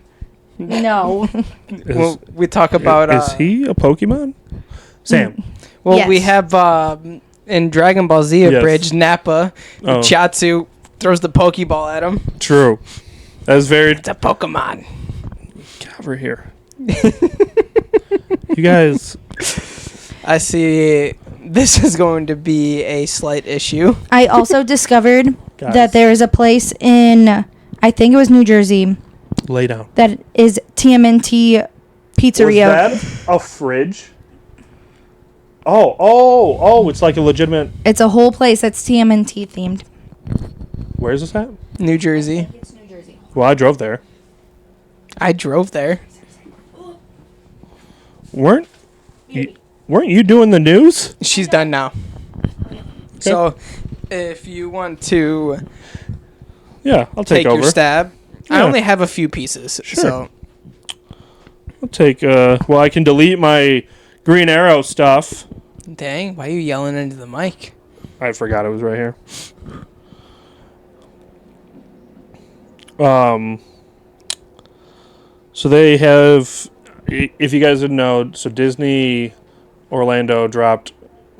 No. Well, we talk about. Is he a Pokemon? Sam. Well, Yes. we have in Dragon Ball Z abridged Nappa. Oh. Chatsu throws the Pokeball at him. True. That's very. It's a Pokemon. Get over here. You guys. I see. This is going to be a slight issue. I also discovered Guys. that there is a place in, I think it was New Jersey, Lay down. that is TMNT Pizzeria. Was that a fridge? Oh, it's like a legitimate. It's a whole place that's TMNT themed. Where's this at? New Jersey. It's New Jersey. Well, I drove there. I drove there. Weren't you doing the news? She's done now. So, if you want to Yeah, I'll take over. your stab, I Yeah. only have a few pieces. Sure. So, I'll take. Well, I can delete my Green Arrow stuff. dang, why are you yelling into the mic? I forgot it was right here. So they have, if you guys didn't know, so Disney Orlando dropped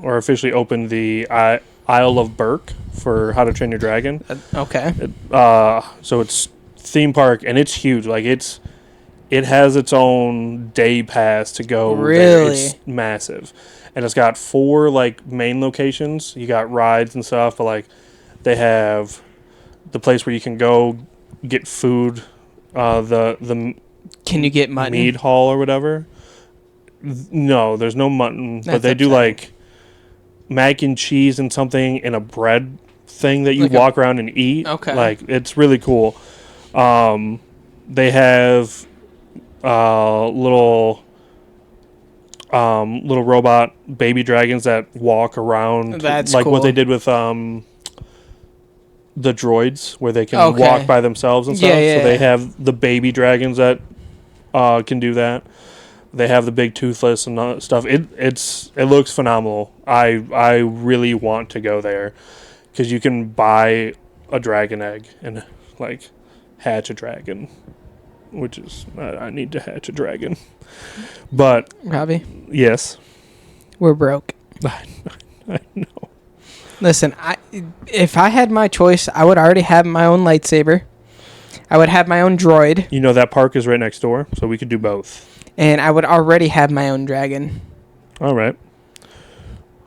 or officially opened the Isle of Berk for How to Train Your Dragon. Okay. So it's theme park and it's huge. Like it has its own day pass to go. there. Really? It's massive. And it's got 4 like main locations. You got rides and stuff, but like they have the place where you can go get food, the Can you get mutton? mead hall or whatever. No, there's no mutton, but That's they do upsetting. like mac and cheese and something in a bread thing that you Like walk around and eat. Okay. Like it's really cool. They have little robot baby dragons that walk around. That's like what cool. they did with the droids where they can Okay. walk by themselves and stuff. Yeah, so they yeah. have the baby dragons that can do that. They have the big toothless and stuff. It looks phenomenal. I really want to go there because you can buy a dragon egg and like hatch a dragon, which is I need to hatch a dragon. But Robbie, yes, we're broke. I know. Listen, if I had my choice, I would already have my own lightsaber. I would have my own droid, You know that park is right next door, so we could do both. and I would already have my own dragon. All right.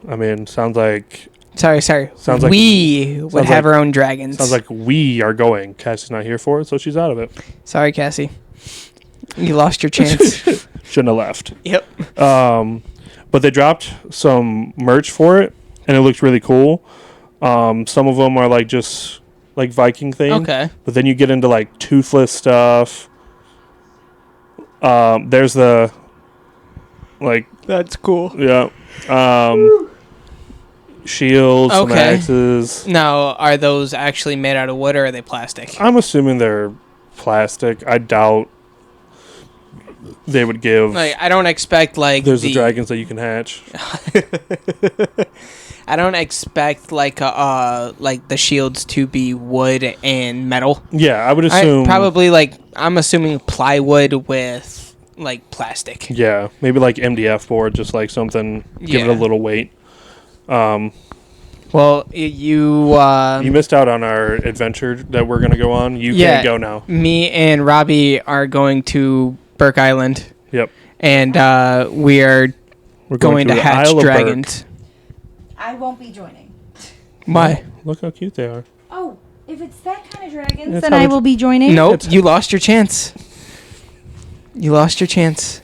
I mean, sounds like Sorry. Sounds like- we would sounds have like- our own dragons. we are going. Cassie's not here for it, so she's out of it. Sorry, Cassie. You lost your chance. Shouldn't have left. Yep. But they dropped some merch for it, and it looks really cool. Some of them are like just like Viking themed. Okay. But then you get into like toothless stuff. There's the like That's cool. yeah. Shields, some Okay. axes. Now, are those actually made out of wood or are they plastic? I'm assuming they're plastic. I doubt they would give. Like, I don't expect like There's the dragons that you can hatch. I don't expect like the shields to be wood and metal. Yeah, I would assume Probably I'm assuming plywood with like plastic. Yeah, maybe like MDF board, just like something. Give it a Yeah. little weight. Well, you You missed out on our adventure that we're gonna go on. You can't go now. Me and Robbie are going to Burke Island. Yep. And we're going to the hatch Isle of dragons. I won't be joining. Why? Look how cute they are. Oh, if it's that kind of dragons, That's then how I it's- will be joining. Nope, you lost your chance. You lost your chance.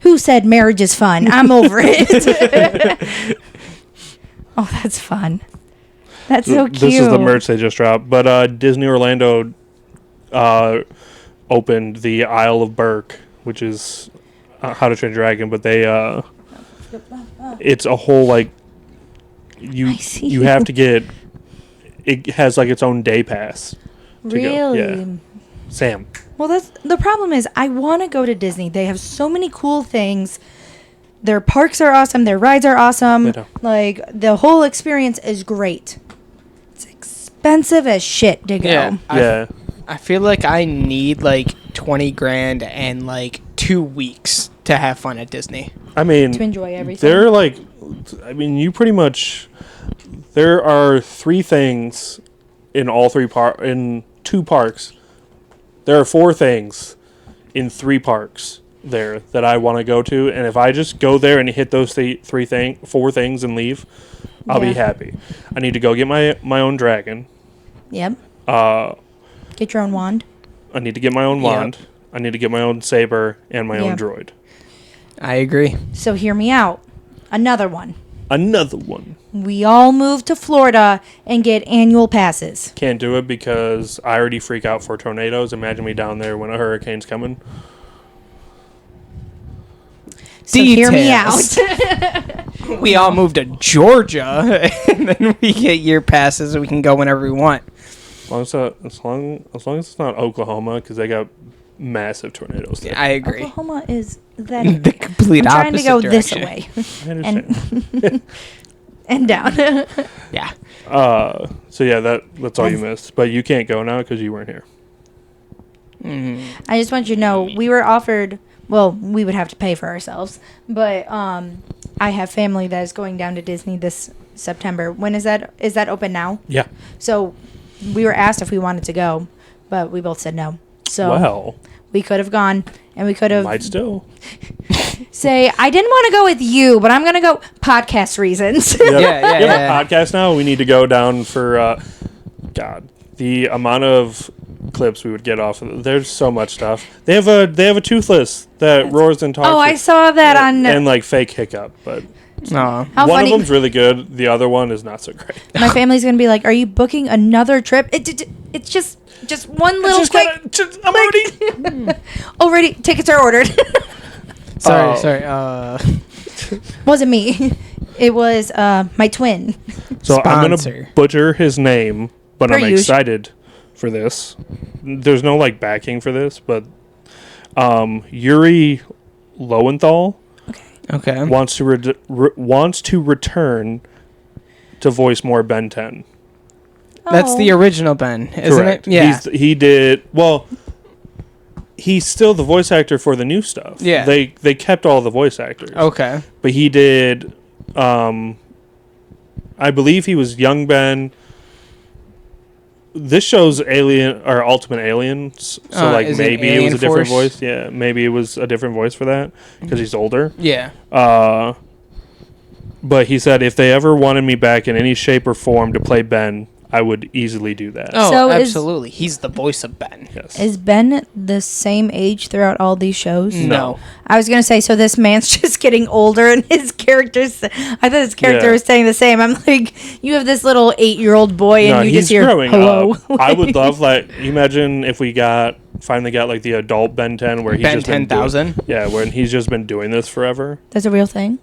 Who said marriage is fun? I'm over it. Oh, that's fun. That's so cute. This is the merch they just dropped. But Disney Orlando opened the Isle of Burke, which is How to Train Your Dragon. But they it's a whole like I see. you have to get. It has like its own day pass. To Really? Go. Yeah. Sam. Well, that's the problem is I want to go to Disney. They have so many cool things. Their parks are awesome. Their rides are awesome. They do. Like the whole experience is great. It's expensive as shit to go. Yeah. Yeah. I feel like I need like 20 grand and like 2 weeks to have fun at Disney. I mean, To enjoy everything. they're like, you pretty much. There are 3 things in all 3 in 2 parks. There are 4 things in 3 parks there that I want to go to, and if I just go there and hit those 4 things and leave, I'll be Yeah. happy. I need to go get my own dragon. Yep. Uh, Get your own wand. I need to get my own Yep. wand. I need to get my own saber and my own Yep. droid. I agree. So hear me out. Another one. Another one. We all move to Florida and get annual passes. Can't do it because I already freak out for tornadoes. Imagine me down there when a hurricane's coming. So hear me Details. out. We all moved to Georgia, and then we get year passes, and we can go whenever we want. As long as it's not Oklahoma, because they got massive tornadoes there. I agree. Oklahoma is that. The complete I'm trying to opposite go direction. this way I understand. and down. Yeah. So yeah, that's all you missed. But you can't go now because you weren't here. I just want you to know we were offered. Well, we would have to pay for ourselves, but I have family that is going down to Disney this September. When is that? Is that open now? Yeah. So we were asked if we wanted to go, but we both said no. So Well, we could have gone, and we could have might still. say I didn't want to go with you, but I'm gonna go podcast reasons. Yeah, yeah, you have yeah. a podcast now. We need to go down for God. The amount of clips we would get off of there's so much stuff. They have a toothless that roars and talks. Oh, I saw that on. and like fake hiccup, but No. How one funny! of them's really good. The other one is not so great. My family's gonna be like, "Are you booking another trip?" It's just one little quick. I'm Already tickets are ordered. Sorry. Wasn't me. It was my twin. So I'm Sponsor. gonna butcher his name, but Per I'm usual. excited for this. There's no like backing for this, but Yuri Lowenthal Okay. wants to return to voice more Ben 10. That's the Oh. original Ben, isn't Correct. it? Yeah. He did well. He's still the voice actor for the new stuff. Yeah. They kept all the voice actors. Okay. But he did. I believe he was young Ben. This show's Alien or Ultimate Aliens, so like is it maybe it was Alien a different Force? voice. Yeah, maybe it was a different voice for that because he's older. Yeah. But he said if they ever wanted me back in any shape or form to play Ben, I would easily do that. Oh, So absolutely. He's the voice of Ben. Yes. Is Ben the same age throughout all these shows? No. I was gonna say, so this man's just getting older, and his character's. I thought his character Yeah. was staying the same. I'm like, you have this little 8-year-old boy, and No, you he's just hear growing hello. up. I would love, imagine if we finally got like the adult Ben 10 where he's Ben just been 10,000? Yeah, when he's just been doing this forever. That's a real thing.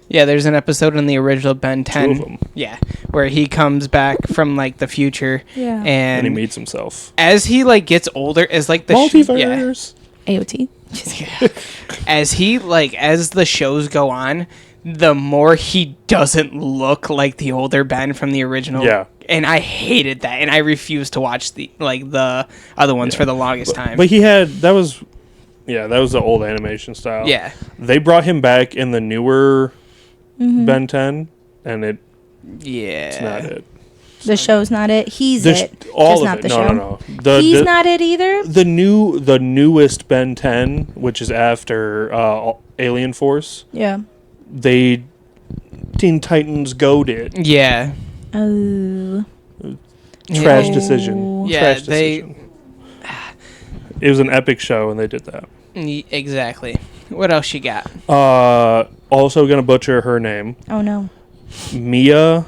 Yeah, there's an episode in the original Ben 10. 2 of them. Yeah, where he comes back from like the future. Yeah. And he And meets himself. as he like gets older, as like the Multiverse. AOT. as the shows go on, the more he doesn't look like the older Ben from the original. Yeah. And I hated that, and I refused to watch the other ones for the longest time. But that was the old animation style. Yeah. They brought him back in the newer Ben 10, and it's Yeah. not it. The show's not it. He's it. All just of not it. the No, show. no, no. He's not it either. The newest Ben 10, which is after Alien Force, Yeah. Teen Titans Go did. Oh. Yeah. Trash Oh. decision. Yeah, Trash they- decision. It was an epic show, and they did that. Exactly. What else you got? Also gonna butcher her name. Oh no. Mia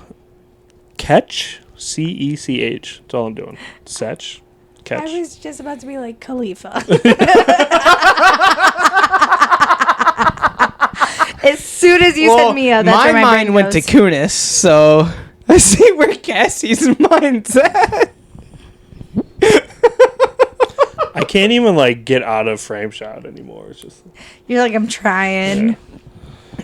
Ketch. Cech. That's all I'm doing. Setch. Ketch. I was just about to be like Khalifa. As soon as you said Mia, that's my where my mind brain went to goes. Kunis, so I see where Cassie's mind's at. I can't even get out of frame shot anymore. It's just You're like, I'm trying.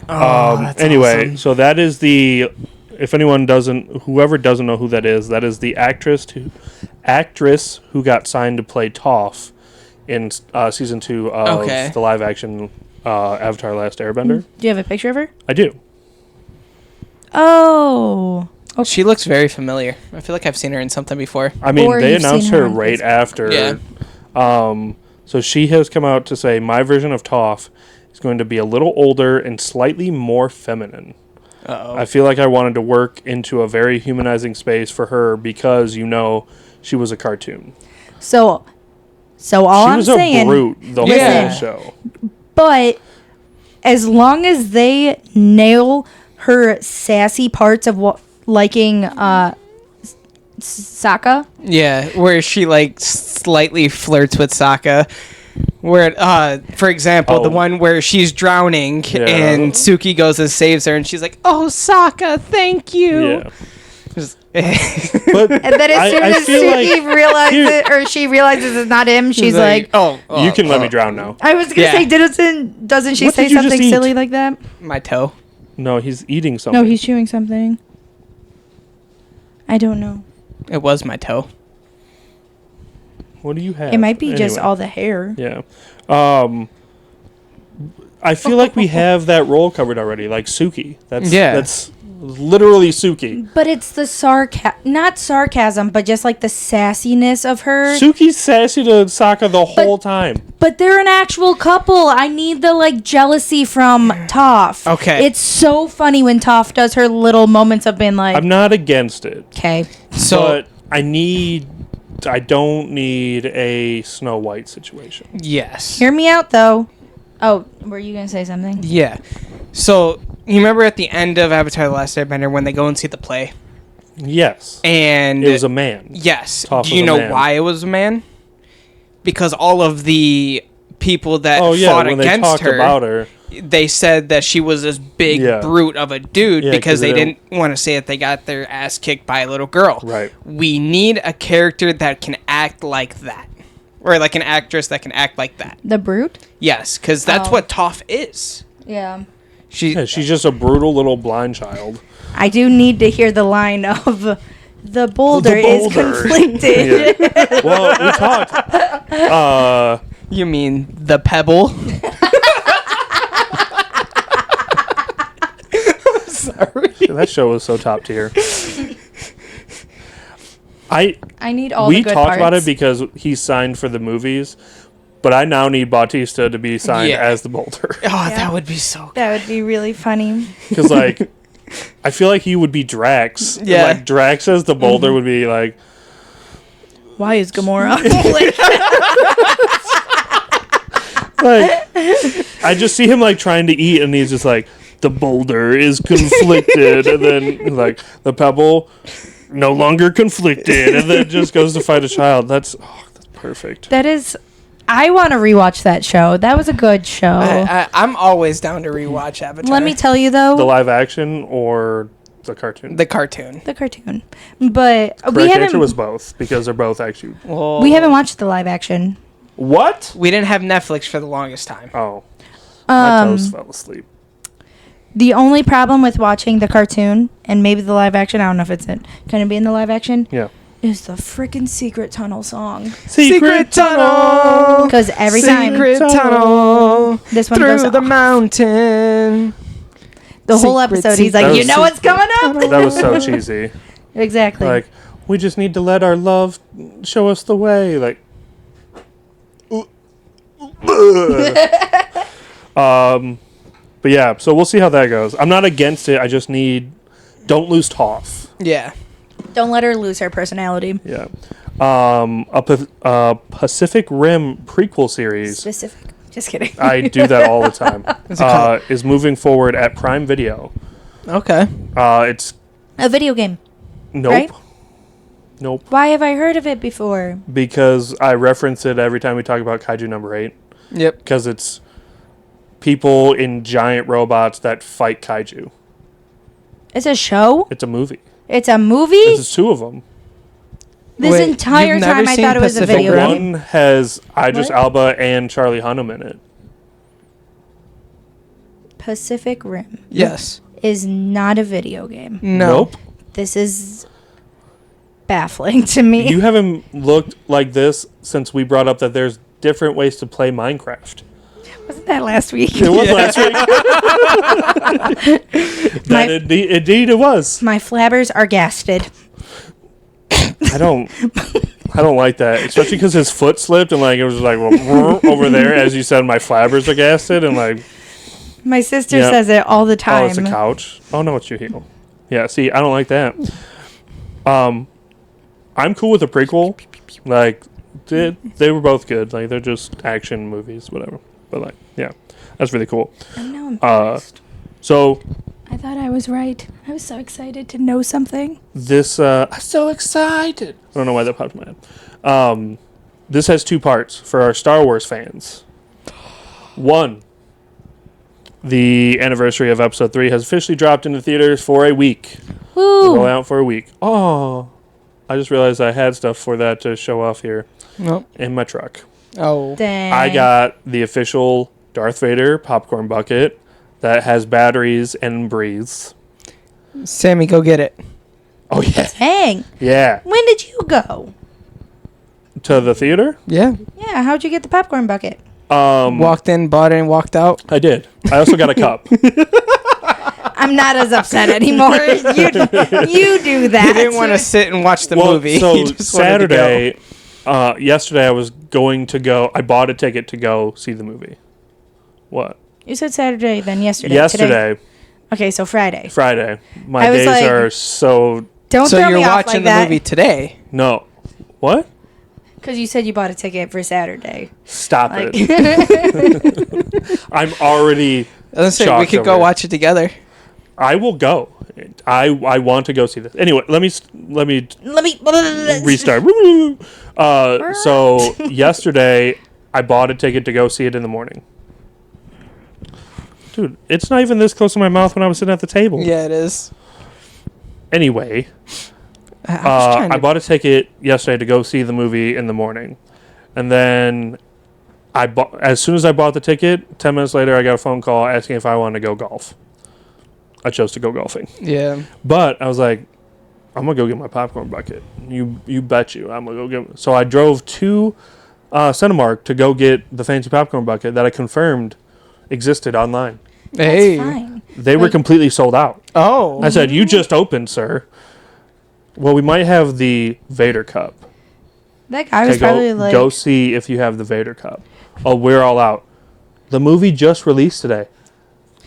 Yeah. That's anyway, awesome. so that is if whoever doesn't know who that is the actress who got signed to play Toph in season 2 of the live action Avatar: Last Airbender. Do you have a picture of her? I do. Oh. Okay. She looks very familiar. I feel like I've seen her in something before. I mean, Or they you've announced seen her her on right Facebook. after. Yeah. So she has come out to say, my version of Toph is going to be a little older and slightly more feminine. Uh-oh. I feel like I wanted to work into a very humanizing space for her because, she was a cartoon. So all She I'm was saying, a brute the Yeah. whole show. but as long as they nail her sassy parts of what liking Sokka, Yeah, where she slightly flirts with Sokka. Where, for example, the Oh. one where she's drowning Yeah. and Suki goes and saves her, and she's like, "Oh, Sokka, thank you." Yeah. Just- But and then as soon I as feel Suki like- realizes or she realizes it's not him, she's like, "Oh, you can let me drown now. I was gonna Yeah. say, doesn't she What say did you just something eat? silly like that? my toe." No, he's eating something. No, he's chewing something. I don't know. It was my toe. What do you have? It might be just Anyway. all the hair. Yeah. I feel like we have that role covered already, like Suki. That's literally Suki. But it's the not sarcasm, but just like the sassiness of her. Suki's sassy to Sokka the whole time. But they're an actual couple. I need the jealousy from Toph. Okay. It's so funny when Toph does her little moments of being like, I'm not against it, okay. So but I don't need a Snow White situation. yes. Hear me out though. Oh, were you gonna say something? Yeah. So you remember at the end of Avatar: The Last Airbender when they go and see the play, Yes. and It was a man. yes. Toph Do you was a know man. why it was a man? Because all of the people that Oh yeah, fought when they against talked her, about her. they said that she was this big Yeah. brute of a dude Yeah, because 'cause they they didn't want to say that they got their ass kicked by a little girl. Right. We need a character that can act like that. Or like an actress that can act like that. The brute? Yes, because that's Oh. what Toph is. Yeah. Yeah, she's just a brutal little blind child. I do need to hear the line of the boulder, is boulder." conflicted. Yeah. Well, we talked. You mean the pebble? I'm sorry. That show was so top tier. I need all we the good talked parts. about it because he's signed for the movies, but I now need Bautista to be signed Yeah. as the Boulder Oh, that would be so good. That would be really funny. because I feel like he would be Drax. And, Yeah. like Drax as the boulder would be like. Why is Gamora? Like, I just see him like trying to eat, and he's just like, the boulder is conflicted, and then like the pebble no longer conflicted, and then just goes to fight a child. That's perfect. That is. I want to rewatch that show. That was a good show. I'm always down to rewatch Avatar. Let me tell you though. The live action or the cartoon? The cartoon. The cartoon, but we Correct answer haven't. was both because they're both actually. Well, We haven't watched the live action. What? We didn't have Netflix for the longest time. Oh, my toes fell asleep. The only problem with watching the cartoon and maybe the live action, I don't know if it's going to be in the live action, Yeah. is the freaking Secret Tunnel song. Secret tunnel. Because every time Secret tunnel. this one Through goes the off. mountain. The whole Secret, episode, he's That like, you was know what's coming up? That was so cheesy. Exactly. Like, we just need to let our love show us the way. Like, but yeah, so we'll see how that goes. I'm not against it. I just need, don't lose Toph. Yeah. Don't let her lose her personality. Yeah. A Pacific Rim prequel series. Specific. Just kidding. I do that all the time. What's it called? Is moving forward at Prime Video. Okay. It's A video game. nope. Right? Nope. Why have I heard of it before? Because I reference it every time we talk about Kaiju number 8. Yep. Because it's people in giant robots that fight kaiju. It's a show? It's a movie. It's a movie? There's two of them. This Wait, entire you've never time I seen thought it was a Pacific video Rim? game. One has Idris What? Elba and Charlie Hunnam in it. Pacific Rim Yes. is not a video game. No. Nope. This is baffling to me. You haven't looked like this since we brought up that there's different ways to play Minecraft. Wasn't that last week? It was last week. Indeed it was. My flabbers are gasted. I don't like that, especially because his foot slipped and like it was like over there as you said. My flabbers are gasted and like My sister Yeah. says it all the time. oh, it's a couch. Oh no, it's your heel. Yeah, see, I don't like that. I'm cool with a prequel. Like they were both good. Like they're just action movies, whatever. But like, yeah, that's really cool. I'm now embarrassed. So I thought I was right. I was so excited to know something. this, I'm so excited. I don't know why that popped in my head. This has two parts for our Star Wars fans. One, the anniversary of Episode 3 has officially dropped into theaters for a week. Woo! Roll out for a week. Oh, I just realized I had stuff for that to show off here Nope. in my truck. Oh. Dang. I got the official Darth Vader popcorn bucket that has batteries and breathes. Sammy, go get it. Oh, yeah. Dang. Yeah. When did you go? To the theater? Yeah. Yeah, how'd you get the popcorn bucket? Walked in, bought it, and walked out. I did. I also got a cup. I'm not as upset anymore. You do that. He didn't want to sit and watch the Well, movie. so He just wanted to go. Saturday, yesterday I was going to go. I bought a ticket to go see the movie. What? You said Saturday, then yesterday. Yesterday, Today. Okay, so Friday. Friday. My I was days like- are so Don't So throw you're me off watching like the that. movie today. no. What? Because you said you bought a ticket for Saturday. Stop Like, it. I'm already. Let's say we shocked could over go it. watch it together. I will go. I want to go see this. Anyway, let me let me. restart. So yesterday I bought a ticket to go see it in the morning. Dude, it's not even this close to my mouth when I was sitting at the table. Yeah, it is. Anyway, I was trying I to- bought a ticket yesterday to go see the movie in the morning. And then as soon as I bought the ticket, 10 minutes later I got a phone call asking if I wanted to go golf. I chose to go golfing. Yeah. But I was like, I'm going to go get my popcorn bucket. You bet you. I'm going to go get. So I drove to Cinemark to go get the fancy popcorn bucket that I confirmed existed online. Hey. That's fine. They were completely sold out. Oh. I said, you just opened, sir. Well, we might have the Vader Cup. That guy was Okay, probably like, go see if you have the Vader Cup. Oh, we're all out. The movie just released today.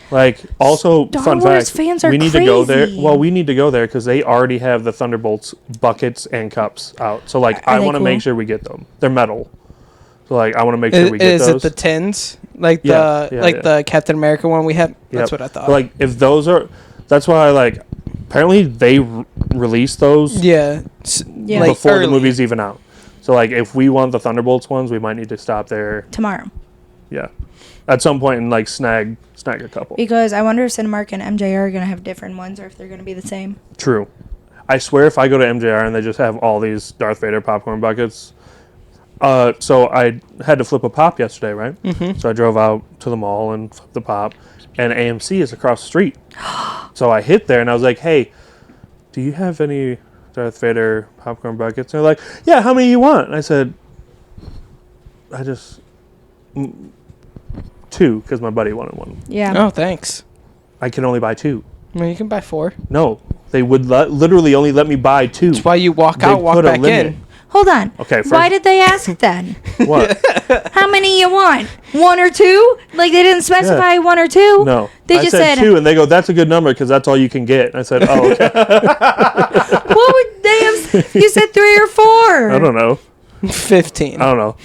Like, also, Star fun Wars fact, fans are we need to go there. crazy. Well, we need to go there because they already have the Thunderbolts buckets and cups out. So, like, Are I they want to cool? make sure we get them. They're metal. So, like, I want to make sure we get Is those. it the tins? Like Yeah, the yeah, like yeah. the Captain America one we have? That's Yep. what I thought. But, like, if those are... That's why, like, apparently they released those yeah. Yeah. Like before the early. movie's even out. So, like, if we want the Thunderbolts ones, we might need to stop there. Tomorrow. Yeah. At some point and, like, snag a couple. Because I wonder if Cinemark and MJR are going to have different ones or if they're going to be the same. True. I swear if I go to MJR and they just have all these Darth Vader popcorn buckets. So I had to flip a pop yesterday, right? Mm-hmm. So I drove out to the mall and flipped the pop. And AMC is across the street. So I hit there and I was like, hey, do you have any Darth Vader popcorn buckets? And they're like, yeah, how many you want? And I said, I just... 2, because my buddy wanted one. Yeah. Oh, thanks. I can only buy 2. I mean, you can buy 4. No, they would literally only let me buy 2. That's why you walk They out, walk put a back limit. in. Hold on. Okay, Why first- did they ask then? What? How many you want? 1 or 2? Like they didn't specify Yeah. 1 or 2? No. They I just said 2, and they go, that's a good number because that's all you can get. And I said, oh, okay. What would they have? You said 3 or 4. I don't know. 15. I don't know.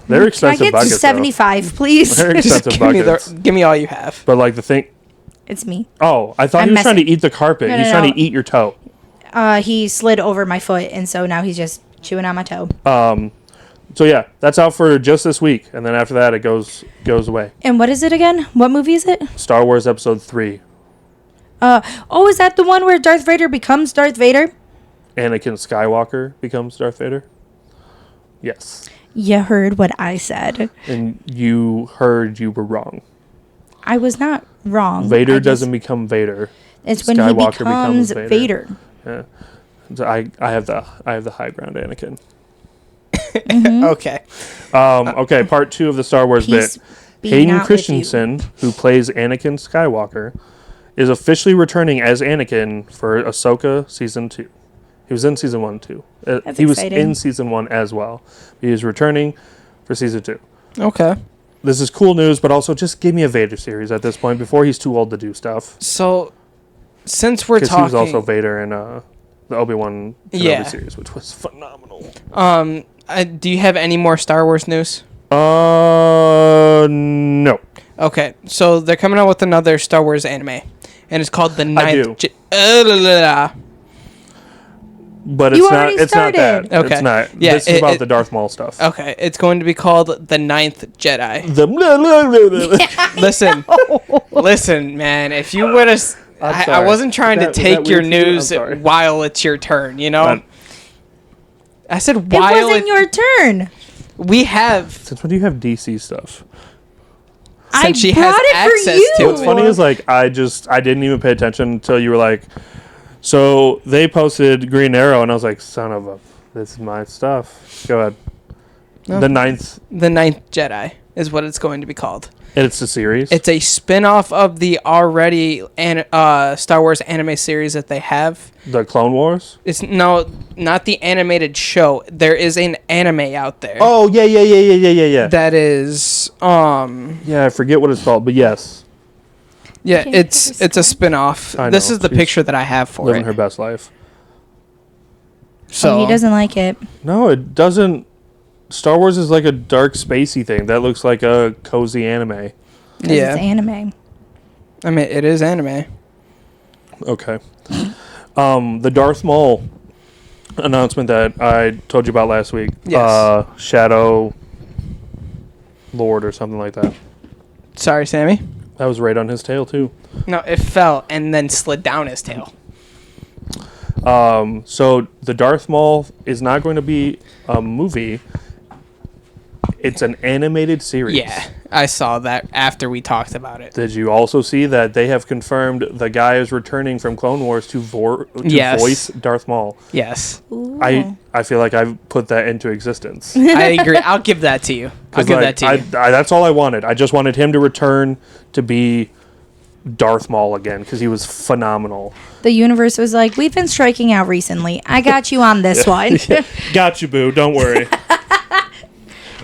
They're Can I expensive get buckets, 75, please? though. They're expensive buckets. Give me all you have. But, like, the thing... It's me. Oh, I thought I'm he was trying to messing. eat the carpet. No, He's no, trying no. to eat your toe. He slid over my foot, and so now he's just chewing on my toe. So, yeah, that's out for just this week. And then after that, it goes away. And what is it again? What movie is it? Star Wars Episode 3. Oh, is that the one where Darth Vader becomes Darth Vader? Anakin Skywalker becomes Darth Vader. Yes. You heard what I said. And you heard you were wrong. I was not wrong. Vader I just- doesn't become Vader. It's when Skywalker he becomes becomes Vader. Yeah. So I have the high ground, Anakin. Okay. Okay, part 2 of the Star Wars Peace bit. be Hayden not with Christensen, who plays Anakin Skywalker, is officially returning as Anakin for Ahsoka Season 2. He was in Season 1 too. That's he was exciting. in Season 1 as well. He is returning for Season 2. Okay. This is cool news, but also just give me a Vader series at this point before he's too old to do stuff. So, since we're Because he talking... was also Vader in the Obi-Wan Kenobi Yeah. series, which was phenomenal. do you have any more Star Wars news? No. Okay, so they're coming out with another Star Wars anime, and it's called the do. Ninth. But You it's not. already It's not that. started. Okay. It's not. Yeah, this is about it- the Darth Maul stuff. Okay, it's going to be called the Ninth Jedi. The Listen, man. If you would have, I sorry. wasn't trying to Was that take your weird for you? I'm news sorry. while it's your turn. You know, I said It while wasn't your turn. we have. Since when do you have DC stuff? Since she brought has it for access you. to What's it. funny is like I didn't even pay attention until you were like, so they posted Green Arrow, and I was like, son of a, this is my stuff. Go ahead. No. The Ninth, The Ninth Jedi is what it's going to be called. and it's a series. It's a spin-off of the already Star Wars anime series that they have. the Clone Wars. It's not the animated show. There is an anime out there. Oh yeah. That is Yeah, I forget what it's called, but yes, yeah, Can't it's ever a spin-off. I This know. is the She's picture that I have for living it. her best life. So he doesn't like it. No, it doesn't. Star Wars is like a dark, spacey thing. That looks like a cozy anime. 'Cause Yeah. It's anime. I mean, it is anime. Okay. The Darth Maul announcement that I told you about last week. Yes. Shadow Lord or something like that. Sorry, Sammy. That was right on his tail too. No, it fell and then slid down his tail. So the Darth Maul is not going to be a movie. It's an animated series. Yeah, I saw that after we talked about it. Did you also see that they have confirmed the guy is returning from Clone Wars to Yes. voice Darth Maul? Yes, Ooh. I feel like I've put that into existence. I agree. I'll give that to you. I'll 'Cause, give like, that to you. that's all I wanted. I just wanted him to return to be Darth Maul again because he was phenomenal. The universe was like, we've been striking out recently. I got you on this one. Got you, boo. Don't worry.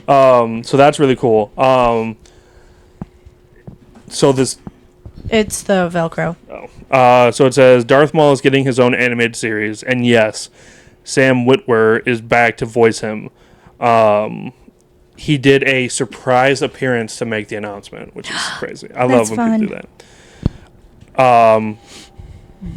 So that's really cool. So this It's the Velcro. So it says Darth Maul is getting his own animated series, and yes, Sam Witwer is back to voice him. He did a surprise appearance to make the announcement, which is crazy. I love when fun. people do that.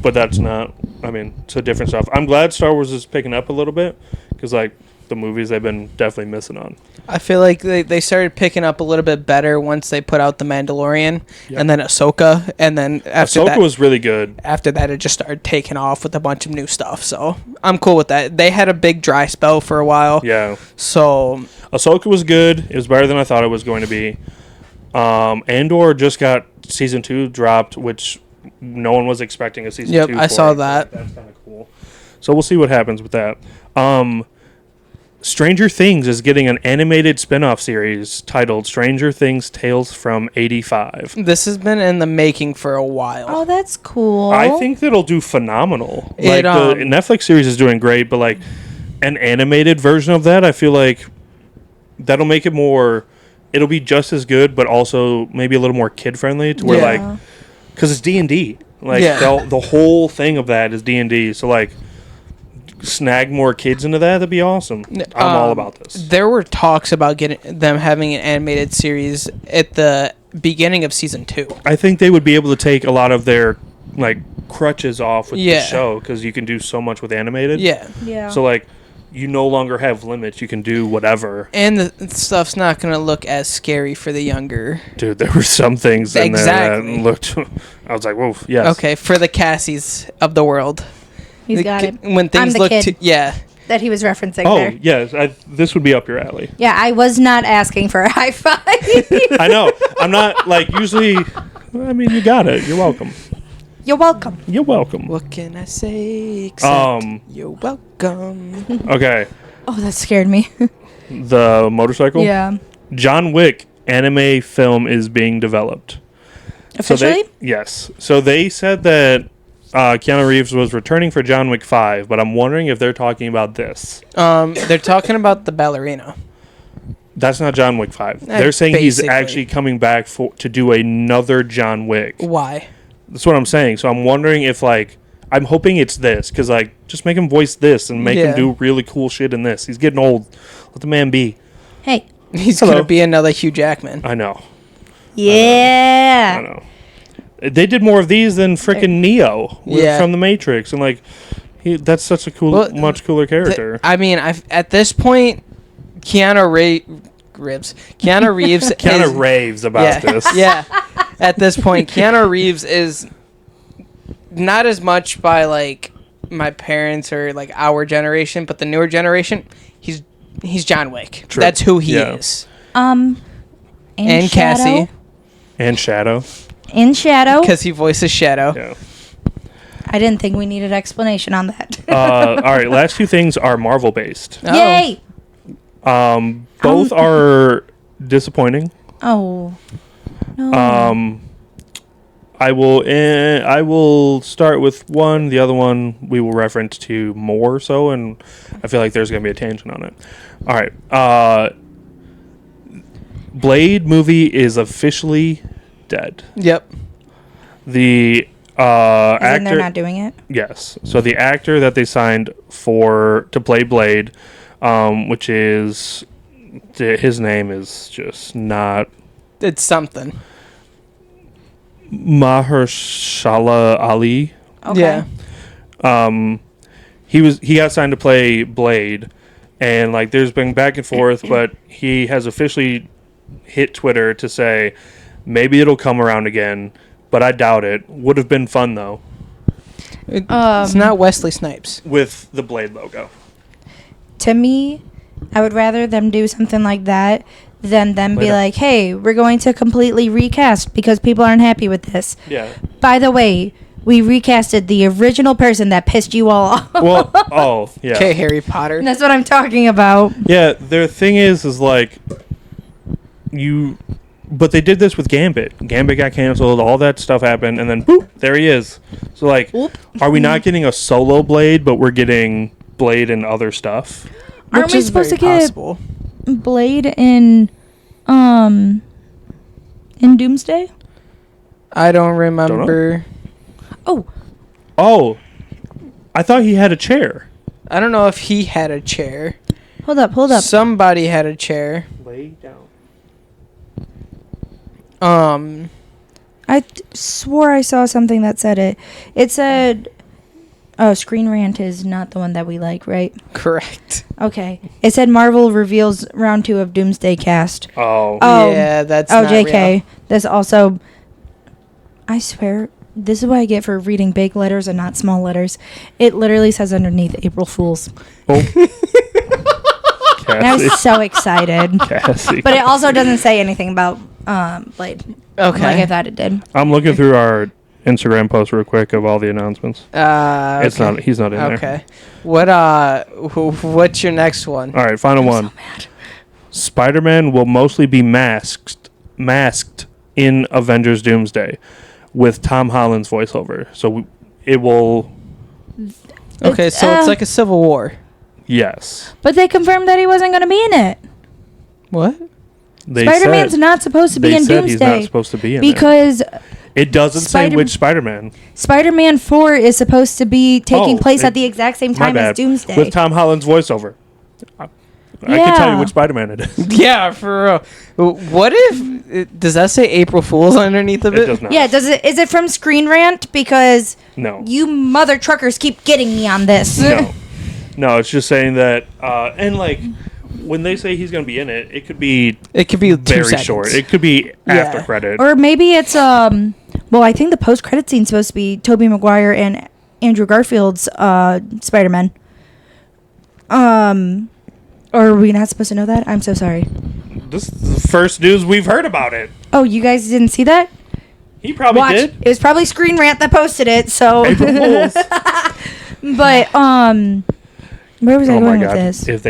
But that's not. I mean, it's a different stuff. I'm glad Star Wars is picking up a little bit because, like, the movies they've been definitely missing on. I feel like they started picking up a little bit better once they put out The Mandalorian and then Ahsoka, and then after Ahsoka that was really good. After that, it just started taking off with a bunch of new stuff. So I'm cool with that. They had a big dry spell for a while. Yeah. So Ahsoka was good. It was better than I thought it was going to be. Andor just got season 2 dropped, which no one was expecting a season 2. Yep, I saw it. that. That's kind of cool. So we'll see what happens with that. Stranger Things is getting an animated spin-off series titled Stranger Things Tales from 85. this has been in the making for a while. Oh, that's cool. I think that'll do phenomenal. It, Like the Netflix series is doing great, but like an animated version of that, I feel like that'll make it more. It'll be just as good, but also maybe a little more kid-friendly to where like, because it's D&D. Like the whole thing of that is D&D. So like, snag more kids into that. That'd be awesome. I'm all about this. There were talks about getting them having an animated series at the beginning of season 2. I think they would be able to take a lot of their like crutches off with the show because you can do so much with animated. Yeah. So like, you no longer have limits. You can do whatever. And the stuff's not going to look as scary for the younger. Dude, there were some things in there that looked. I was like, whoa, yes. Okay, for the Cassies of the world. He's got it. When things look that he was referencing Oh, there. yes. This would be up your alley. Yeah, I was not asking for a high five. I know. I'm not, like, usually. I mean, you got it. You're welcome. You're welcome. You're welcome. What can I say except you're welcome. Okay. Oh, that scared me. The motorcycle? Yeah. John Wick anime film is being developed. Officially? Yes. So they said that Keanu Reeves was returning for John Wick 5, but I'm wondering if they're talking about this. They're talking about the ballerina. That's not John Wick 5. They're saying he's basically. actually coming back to do another John Wick. Why? That's what I'm saying. So I'm wondering if, like, I'm hoping it's this, because, like, just make him voice this and make him do really cool shit in this. He's getting old. Let the man be. Hey. He's going to be another Hugh Jackman. I know. Yeah. I know. They did more of these than frickin' Neo from The Matrix, and like, that's such a much cooler character. I mean, at this point, Keanu Reeves Keanu raves about this. Yeah, at this point, Keanu Reeves is not as much by like my parents or like our generation, but the newer generation. He's John Wick. True. That's who he is. And Cassie and Shadow. In Shadow. Because he voices Shadow. Yeah. I didn't think we needed explanation on that. All right, last two things are Marvel based. Oh. Yay! Both are disappointing. Oh. No. I will start with one. The other one we will reference to more so, and I feel like there's going to be a tangent on it. All right. Blade movie is officially dead. Yep. The actor. They're not doing it. Yes. So the actor that they signed to play Blade, which is his name is just not. It's something. Mahershala Ali. Okay. Yeah. He got signed to play Blade, and like there's been back and forth, but he has officially hit Twitter to say maybe it'll come around again, but I doubt it. Would have been fun though. It's not Wesley Snipes with the Blade logo. To me, I would rather them do something like that than them be like, hey, we're going to completely recast because people aren't happy with this. Yeah. By the way, we recasted the original person that pissed you all off. Well, yeah. Okay, Harry Potter. That's what I'm talking about. Yeah, their thing is like but they did this with Gambit. Gambit got canceled, all that stuff happened, and then boop, there he is. So like, are we not getting a solo Blade, but we're getting Blade and other stuff? Aren't we supposed to get possible. Blade in Doomsday? I don't remember. Oh, I thought he had a chair. I don't know if he had a chair. Hold up. Somebody had a chair. Lay down. I swore I saw something that said it. It said, "Oh, Screen Rant is not the one that we like, right?" Correct. Okay. It said Marvel reveals round 2 of Doomsday cast. Oh. Yeah, that's not JK. real. This also, I swear, this is what I get for reading big letters and not small letters. It literally says underneath April Fools. Oh. And I was so excited. Cassie. But it also doesn't say anything about Blade. Okay. Like I thought it did. I'm looking through our Instagram post real quick of all the announcements. It's okay. not. He's not in there. Okay. What's your next one? All right, final one. So mad. Spider-Man will mostly be masked in Avengers Doomsday with Tom Holland's voiceover. So it will. Okay, so it's like a Civil War. Yes. But they confirmed that he wasn't going to be in it. What? They Spider-Man's said, not supposed to be they in said Doomsday. he's not supposed to be in because it doesn't say which Spider-Man. Spider-Man 4 is supposed to be taking place it- at the exact same My time as bad. Doomsday. With Tom Holland's voiceover. I can tell you which Spider-Man it is. Yeah, for real. What if does that say April Fools underneath of it? It does not. Yeah, is it from Screen Rant? Because No. you mother truckers keep getting me on this. No, it's just saying that, and like, when they say he's going to be in it, it could be two very seconds. short. It could be after Yeah. credit. Or maybe it's well, I think the post-credit scene's supposed to be Tobey Maguire and Andrew Garfield's Spider-Man. Or are we not supposed to know that? I'm so sorry. This is the first news we've heard about it. Oh, you guys didn't see that? He probably Watch. did. It was probably Screen Rant that posted it, so April Fools. but where was I Oh my going with god! this? If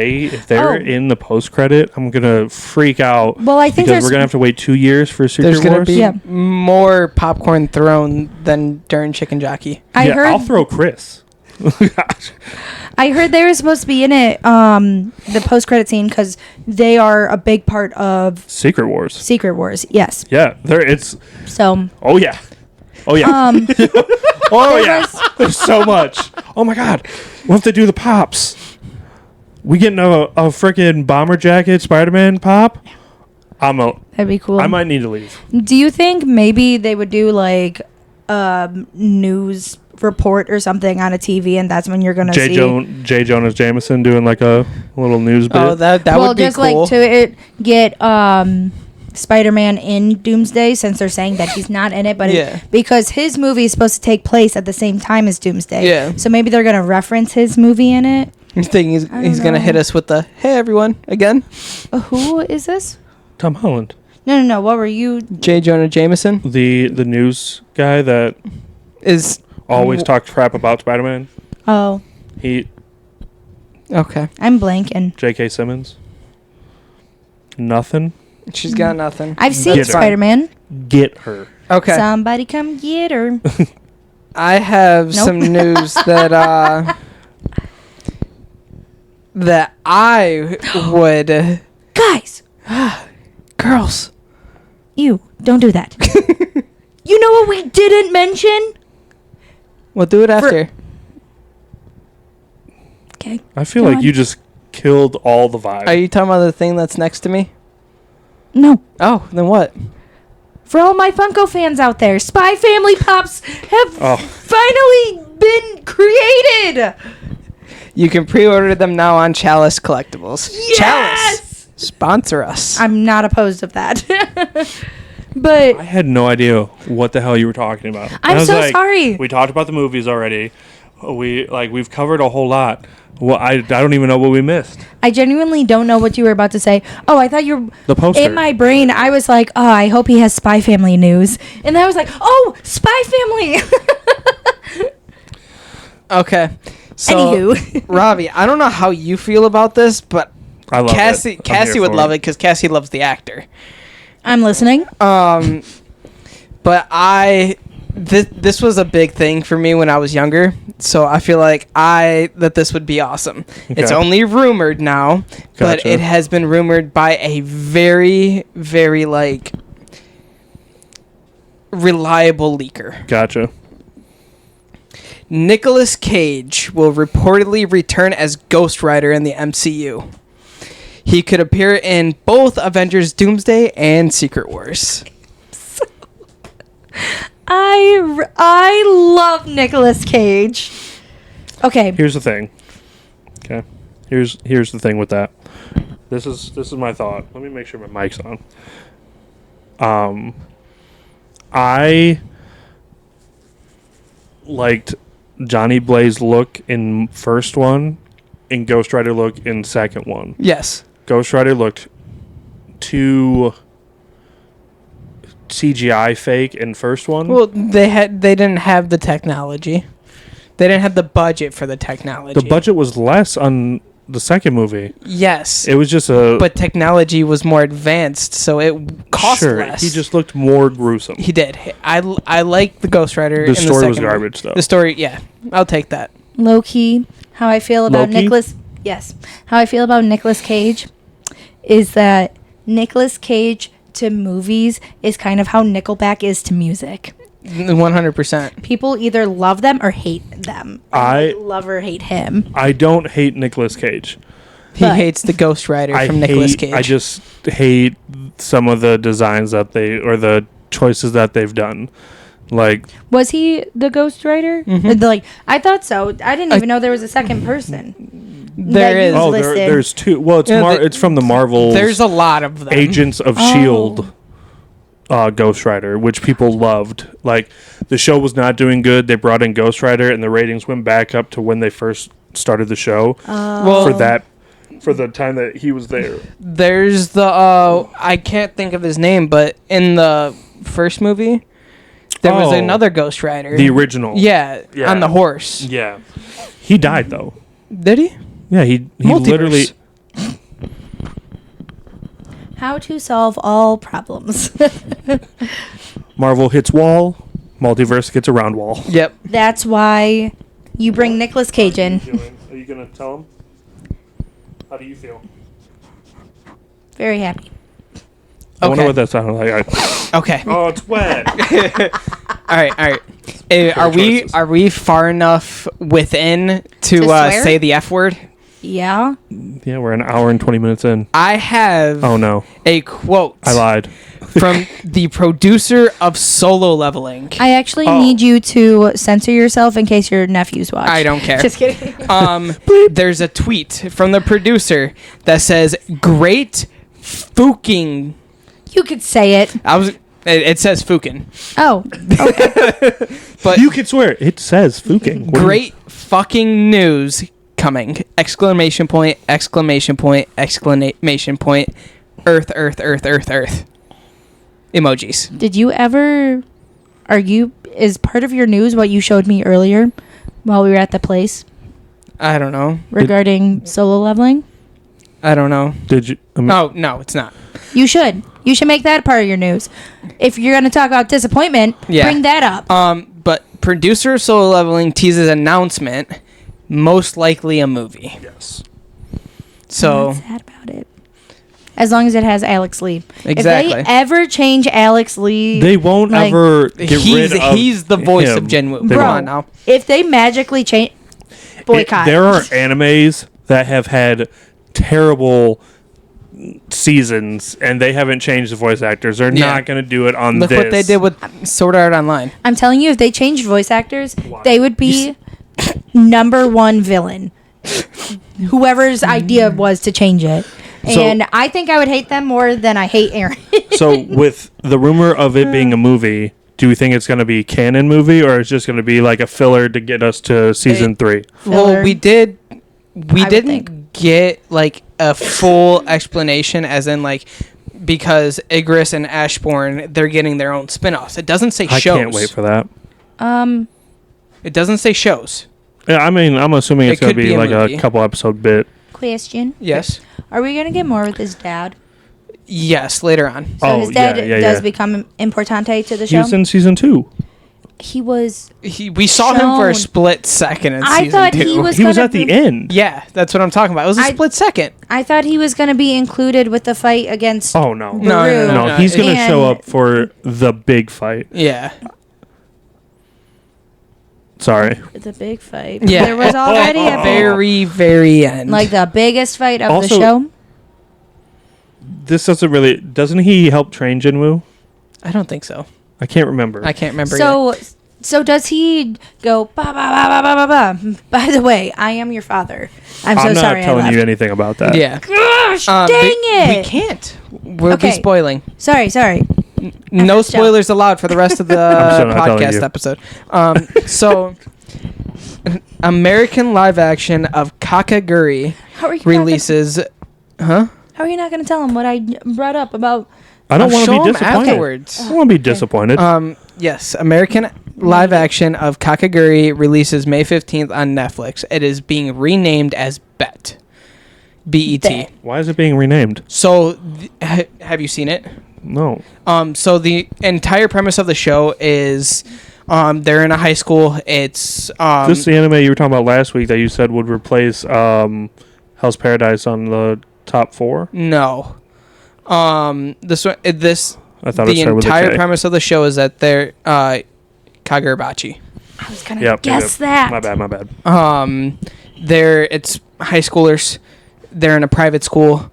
they're Oh. in the post credit, I'm gonna freak out. Well, I think because there's we're gonna have to wait 2 years for Secret There's gonna Wars. be Yeah. more popcorn thrown than during Chicken Jockey. I yeah, heard I'll throw Chris. I heard they were supposed to be in it, the post-credit scene, because they are a big part of Secret Wars. Secret Wars. Yes. Yeah, it's. So, Oh yeah. Oh yeah. oh there yeah. was- There's so much. Oh my god. What if they do the pops? We getting a freaking bomber jacket Spider-Man pop? that'd be cool. I might need to leave. Do you think maybe they would do like news report or something on a TV, and that's when you're gonna see? J. Jonah Jameson doing like a little news bit. Oh, that well, would be just cool. like to get Spider-Man in Doomsday, since they're saying that he's not in it, but Yeah. because his movie is supposed to take place at the same time as Doomsday. Yeah. So maybe they're gonna reference his movie in it. You think he's don't gonna hit know. us with the "Hey everyone" again? Who is this? Tom Holland, No. What were you? J. Jonah Jameson the news guy that is always talks crap about Spider-Man. Oh, He okay. I'm blanking. J.K. Simmons. Nothing. She's got nothing. I've seen Get her. Spider-Man. Get her. Okay. Somebody come get her. I have Nope. some news that that I would Guys, girls. you don't do that. You know what we didn't mention? We'll do it after. Okay. I feel Go like on. you just killed all the vibe. Are you talking about the thing that's next to me? No. Oh, then what? For all my Funko fans out there, Spy Family Pops have Oh. finally been created. You can pre-order them now on Chalice Collectibles. Yes! Chalice, sponsor us. I'm not opposed of that. But I had no idea what the hell you were talking about. And I'm I was so like, sorry. We talked about the movies already. We've covered a whole lot. Well, I don't even know what we missed. I genuinely don't know what you were about to say. Oh, I thought you were... The poster. In my brain, I was like, oh, I hope he has Spy Family news. And then I was like, oh, Spy Family. Okay. So, Anywho. Ravi, I don't know how you feel about this, but I love Cassie it. I'm here would for love it because Cassie loves the actor. I'm listening. But this was a big thing for me when I was younger, so I feel like that this would be awesome. It's Okay. only rumored now, but Gotcha. it has been rumored by a very, very reliable leaker. Gotcha. Nicolas Cage will reportedly return as Ghost Rider in the MCU. He could appear in both Avengers Doomsday and Secret Wars. I love Nicolas Cage. Okay. Here's the thing. Okay. Here's the thing with that. This is my thought. Let me make sure my mic's on. I liked Johnny Blaze look in first one and Ghost Rider look in second one. Yes. Ghost Rider looked too CGI fake in first one. Well, they didn't have the technology. They didn't have the budget for the technology. The budget was less on the second movie. Yes. It was just but technology was more advanced, so it cost less. He just looked more gruesome. He did. I like the Ghost Rider. The story was garbage, though. The story, yeah. I'll take that. Low key, how I feel about Low-key? Nicolas. Yes. How I feel about Nicolas Cage is that Nicolas Cage to movies is kind of how Nickelback is to music. 100%. People either love them or hate them. I love or hate him. I don't hate Nicolas Cage. He But- hates the Ghost Rider from Nicolas Cage. I just hate some of the designs that or the choices that they've done. Like, Was he the Ghost Rider? Like, I thought so. I didn't even know there was a second person. There that is. you oh, listed. there's two. Well, it's Yeah, it's from the Marvel There's a lot of them. Agents of Shield Ghost Rider, which people loved. Like, the show was not doing good. They brought in Ghost Rider, and the ratings went back up to when they first started the show. Well, For the time that he was there. there's the I can't think of his name, but in the first movie, there was Oh. another Ghost Rider. The original. Yeah, Yeah. on the horse. Yeah. He died, though. Did he? Yeah, he Multiverse. literally... How to solve all problems. Marvel hits wall, multiverse gets a round wall. Yep. That's why you bring Nicolas Cage in. Are you going to tell him? How do you feel? Very happy. I wonder Okay. what that sounded like. Okay. Oh, it's wet. All right. Are choices. we far enough within to swear? say the F word? Yeah. Yeah, we're an hour and 20 minutes in. I have Oh, no. a quote I lied. from the producer of Solo Leveling. I actually Oh. need you to censor yourself in case your nephews watch. I don't care. Just kidding. There's a tweet from the producer that says, "Great fucking." You could say it. It says fucking. Oh. But You can swear. It says fucking. What do you- great fucking news coming! Exclamation point! Exclamation point! Exclamation point! Earth! Earth! Earth! Earth! Earth! Emojis. Did you ever argue? Is part of your news what you showed me earlier while we were at the place I don't know. regarding solo leveling? I don't know. Did you... Oh no, it's not. You should. You should make that part of your news. If you're going to talk about disappointment, Yeah. bring that up. But producer of Solo Leveling teases announcement, most likely a movie. Yes. So I'm not sad about it. As long as it has Alex Lee. Exactly. If they ever change Alex Lee, They won't like, ever get rid of he's the voice him. of Gen Wu. They Come bro, on now. if they magically change, boycott. There are animes that have had terrible seasons, and they haven't changed the voice actors. They're Yeah. not going to do it on Look this. what they did with Sword Art Online. I'm telling you, if they changed voice actors, they would be number one villain. Whoever's idea was to change it. So- And I think I would hate them more than I hate Aaron. So, with the rumor of it being a movie, do we think it's going to be canon movie, or it's just going to be like a filler to get us to season 3? Well, Filler. we would didn't think. get like a full explanation, as in like because Igris and Ashbourne they're getting their own spin-offs. It doesn't say I shows. can't wait for that. It doesn't say shows. Yeah, I mean, I'm assuming it's It going to could be be a like movie. a couple episode bit. Question. Yes. Are we going to get more with his dad? Yes. Later on. So Oh, his dad yeah, does yeah. become importante to the He show? was in season 2. he was. We saw him for a shown. split second in I season thought 2. he was. He was gonna at the be- end. Yeah, that's what I'm talking about. It was a split second. I thought he was going to be included with the fight against. Oh no. Baru. No, he's going to And- show up for the big fight. Yeah. Sorry. The big fight. Yeah. There was already a Very, very end. like the biggest fight of Also- the show. This doesn't he help train Jinwoo? I don't think so. I can't remember. I can't remember yet. So does he go ba ba ba ba ba ba ba? By the way, I am your father. I'm so not sorry. telling I you left. anything about that. Yeah. Gosh, dang We it! can't. We'll be Okay. spoiling. Sorry. No After the show. spoilers allowed for the rest of the still not telling podcast you. episode. So, American live action of Kakaguri How are you releases. Huh? How are you not going to tell him what I brought up about? I don't I'll want to show be 'em disappointed. afterwards. I don't want to be disappointed. Yes, American live action of Kakaguri releases May 15th on Netflix. It is being renamed as Bet. B-E-T. Bet. Why is it being renamed? So, have you seen it? No. So the entire premise of the show is they're in a high school. It's This is the anime you were talking about last week that you said would replace Hell's Paradise on the top 4? no. This one, this I thought it the started with a entire K. premise of the show is that they're Kagurabachi. I was going to Yep, guess yep. that. My bad. It's high schoolers. They're in a private school.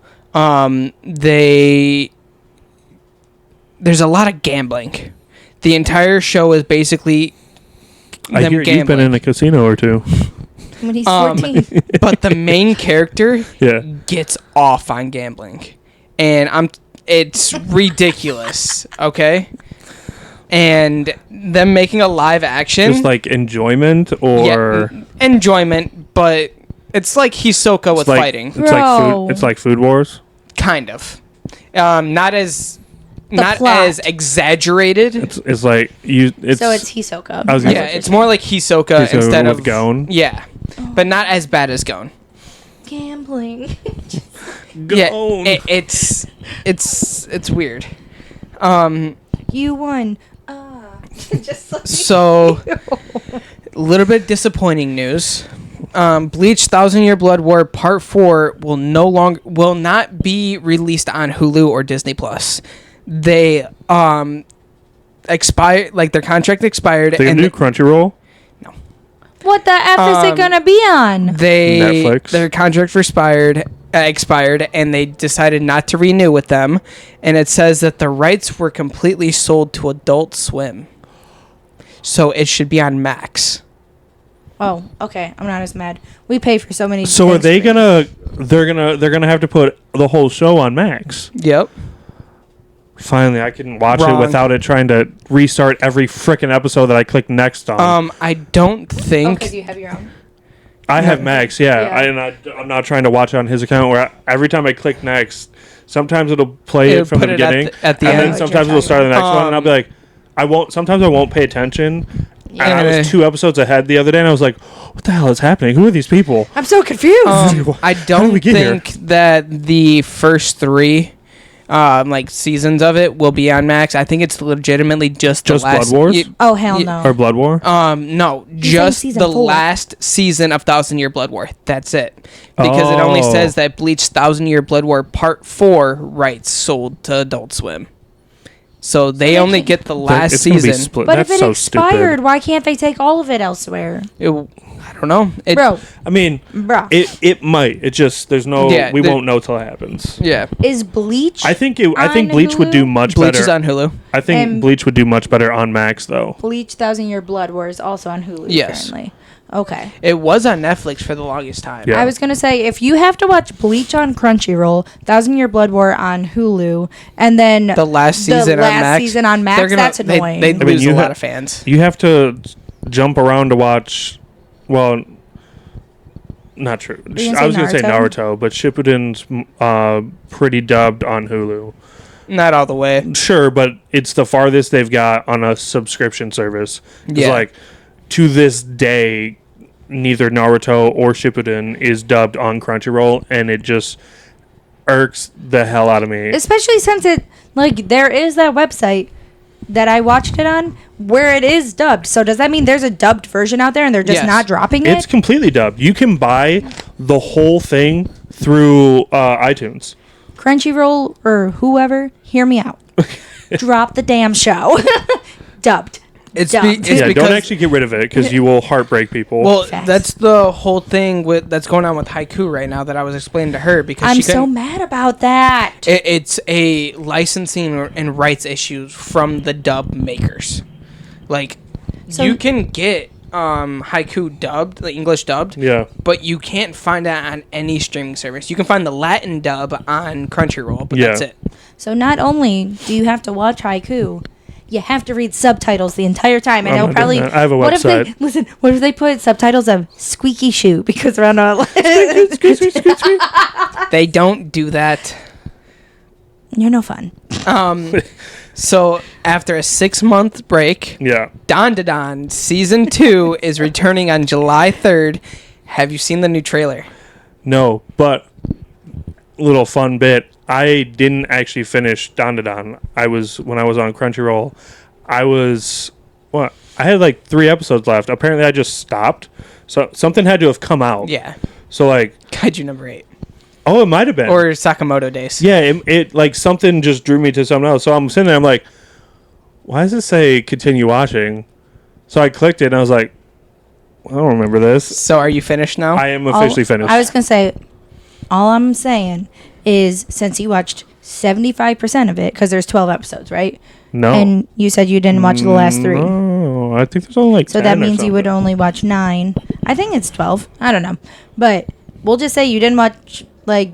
There's a lot of gambling. The entire show is basically I them hear gambling. you've been in a casino or two. When he's 14. But the main character Yeah. gets off on gambling, and it's ridiculous. Okay, and them making a live action, Just like enjoyment or enjoyment, but it's like Hisoka with it's like, fighting, It's like Bro. food. It's like Food Wars. kind of. Not as plot. exaggerated. It's like you. It's So it's Hisoka. I was gonna Yeah, say- it's more like Hisoka Hisoka instead with of Gon? Yeah, but not as bad as Gon. Gambling. Yeah, Gon. it's weird. You won. Just like So, a little bit disappointing news. Bleach: Thousand Year Blood War Part 4 will not be released on Hulu or Disney Plus. They expired, like their contract expired, They can do Crunchyroll. what the F is it going to be on? Netflix. Their contract expired, and they decided not to renew with them. And it says that the rights were completely sold to Adult Swim, so it should be on Max. Oh, okay. I'm not as mad. We pay for so many. So are things they for- gonna? They're gonna have to put the whole show on Max. Yep. Finally, I can watch Wrong. it without it trying to restart every freaking episode that I click next on. I don't Oh, think. because you have your own. I have Max, yeah. Yeah. I'm not trying to watch it on his account where every time I click next, sometimes it'll play It'll it from put the it at beginning, the- at the and end. then What sometimes you're it'll start the next talking one, and I'll be like, I won't. Sometimes I won't pay attention. And I Yeah. was 2 episodes ahead the other day, and I was like, "What the hell is happening? Who are these people?" I'm so confused. I How did don't we get here? think that the first 3 seasons of it will be on Max. I think it's legitimately just the Just last Blood Wars? oh, hell no. Or Blood War? No, just season the 4. last season of Thousand Year Blood War. That's it. Because it only Oh. says that Bleach Thousand Year Blood War Part 4 rights sold to Adult Swim. So they only get the last It's gonna be season. split. But That's if it so expired, stupid. why can't they take all of it elsewhere? I don't know. Bro, I mean, bruh. it might. It just there's no. Yeah, we the- won't know till it happens. Yeah. Is Bleach? I think on Bleach would do Hulu? much Bleach better. is on Hulu. I think And- Bleach would do much better on Max though. Bleach 1000 Year Blood War is also on Hulu Yes. currently. Okay. It was on Netflix for the longest time. Yeah. I was gonna say if you have to watch Bleach on Crunchyroll, 1000 Year Blood War on Hulu, and then The last season on Max. season on Max, they're gonna- that's annoying. They mean, lose you a ha- lot of fans. You have to jump around to watch. Well, not true. you gonna I was say gonna say Naruto? Naruto, but Shippuden's pretty dubbed on Hulu. Not all the way. Sure, but it's the farthest they've got on a subscription service. It's Yeah. like to this day, neither Naruto or Shippuden is dubbed on Crunchyroll, and it just irks the hell out of me. Especially since it like there is that website that I watched it on where it is dubbed. So does that mean there's a dubbed version out there and they're just Yes. not dropping It's it? completely dubbed. You can buy the whole thing through iTunes. Crunchyroll or whoever, hear me out. Drop the damn show. Dubbed. It's Dubbed. Yeah, because don't actually get rid of it because you will heartbreak people. well, Facts. that's the whole thing that's going on with Haiku right now that I was explaining to her because I'm she so couldn't. mad about that. It's a licensing and rights issues from the dub makers. Like, So- you can get Haiku dubbed, the English dubbed, yeah. but you can't find that on any streaming service. You can find the Latin dub on Crunchyroll, but Yeah. that's it. So not only do you have to watch Haiku, you have to read subtitles the entire time, and I'm they'll not probably. doing that. I have a What if they website. listen? What if they put subtitles of "squeaky shoe" because they're on a? They don't do that. You're no fun. So after a 6-month break, Yeah. Don Da Don season 2 is returning on July 3rd. Have you seen the new trailer? No, but little fun bit. I didn't actually finish Don Da Don. When I was on Crunchyroll. I had like 3 episodes left. Apparently, I just stopped. So something had to have come out. Yeah, So like, Kaiju number 8 it might have been. or Sakamoto Days. Yeah, it like something just drew me to something else. So I'm sitting there, I'm like, why does it say continue watching? So I clicked it and I was like, I don't remember this. So are you finished now? I am officially finished. I was gonna say, all I'm saying is since you watched 75% of it, because there's 12 episodes, right? no. And you said you didn't watch the last 3. No, I think there's only like So 10 that or means you would something. only watch 9. I think it's 12. I don't know. But we'll just say you didn't watch, like,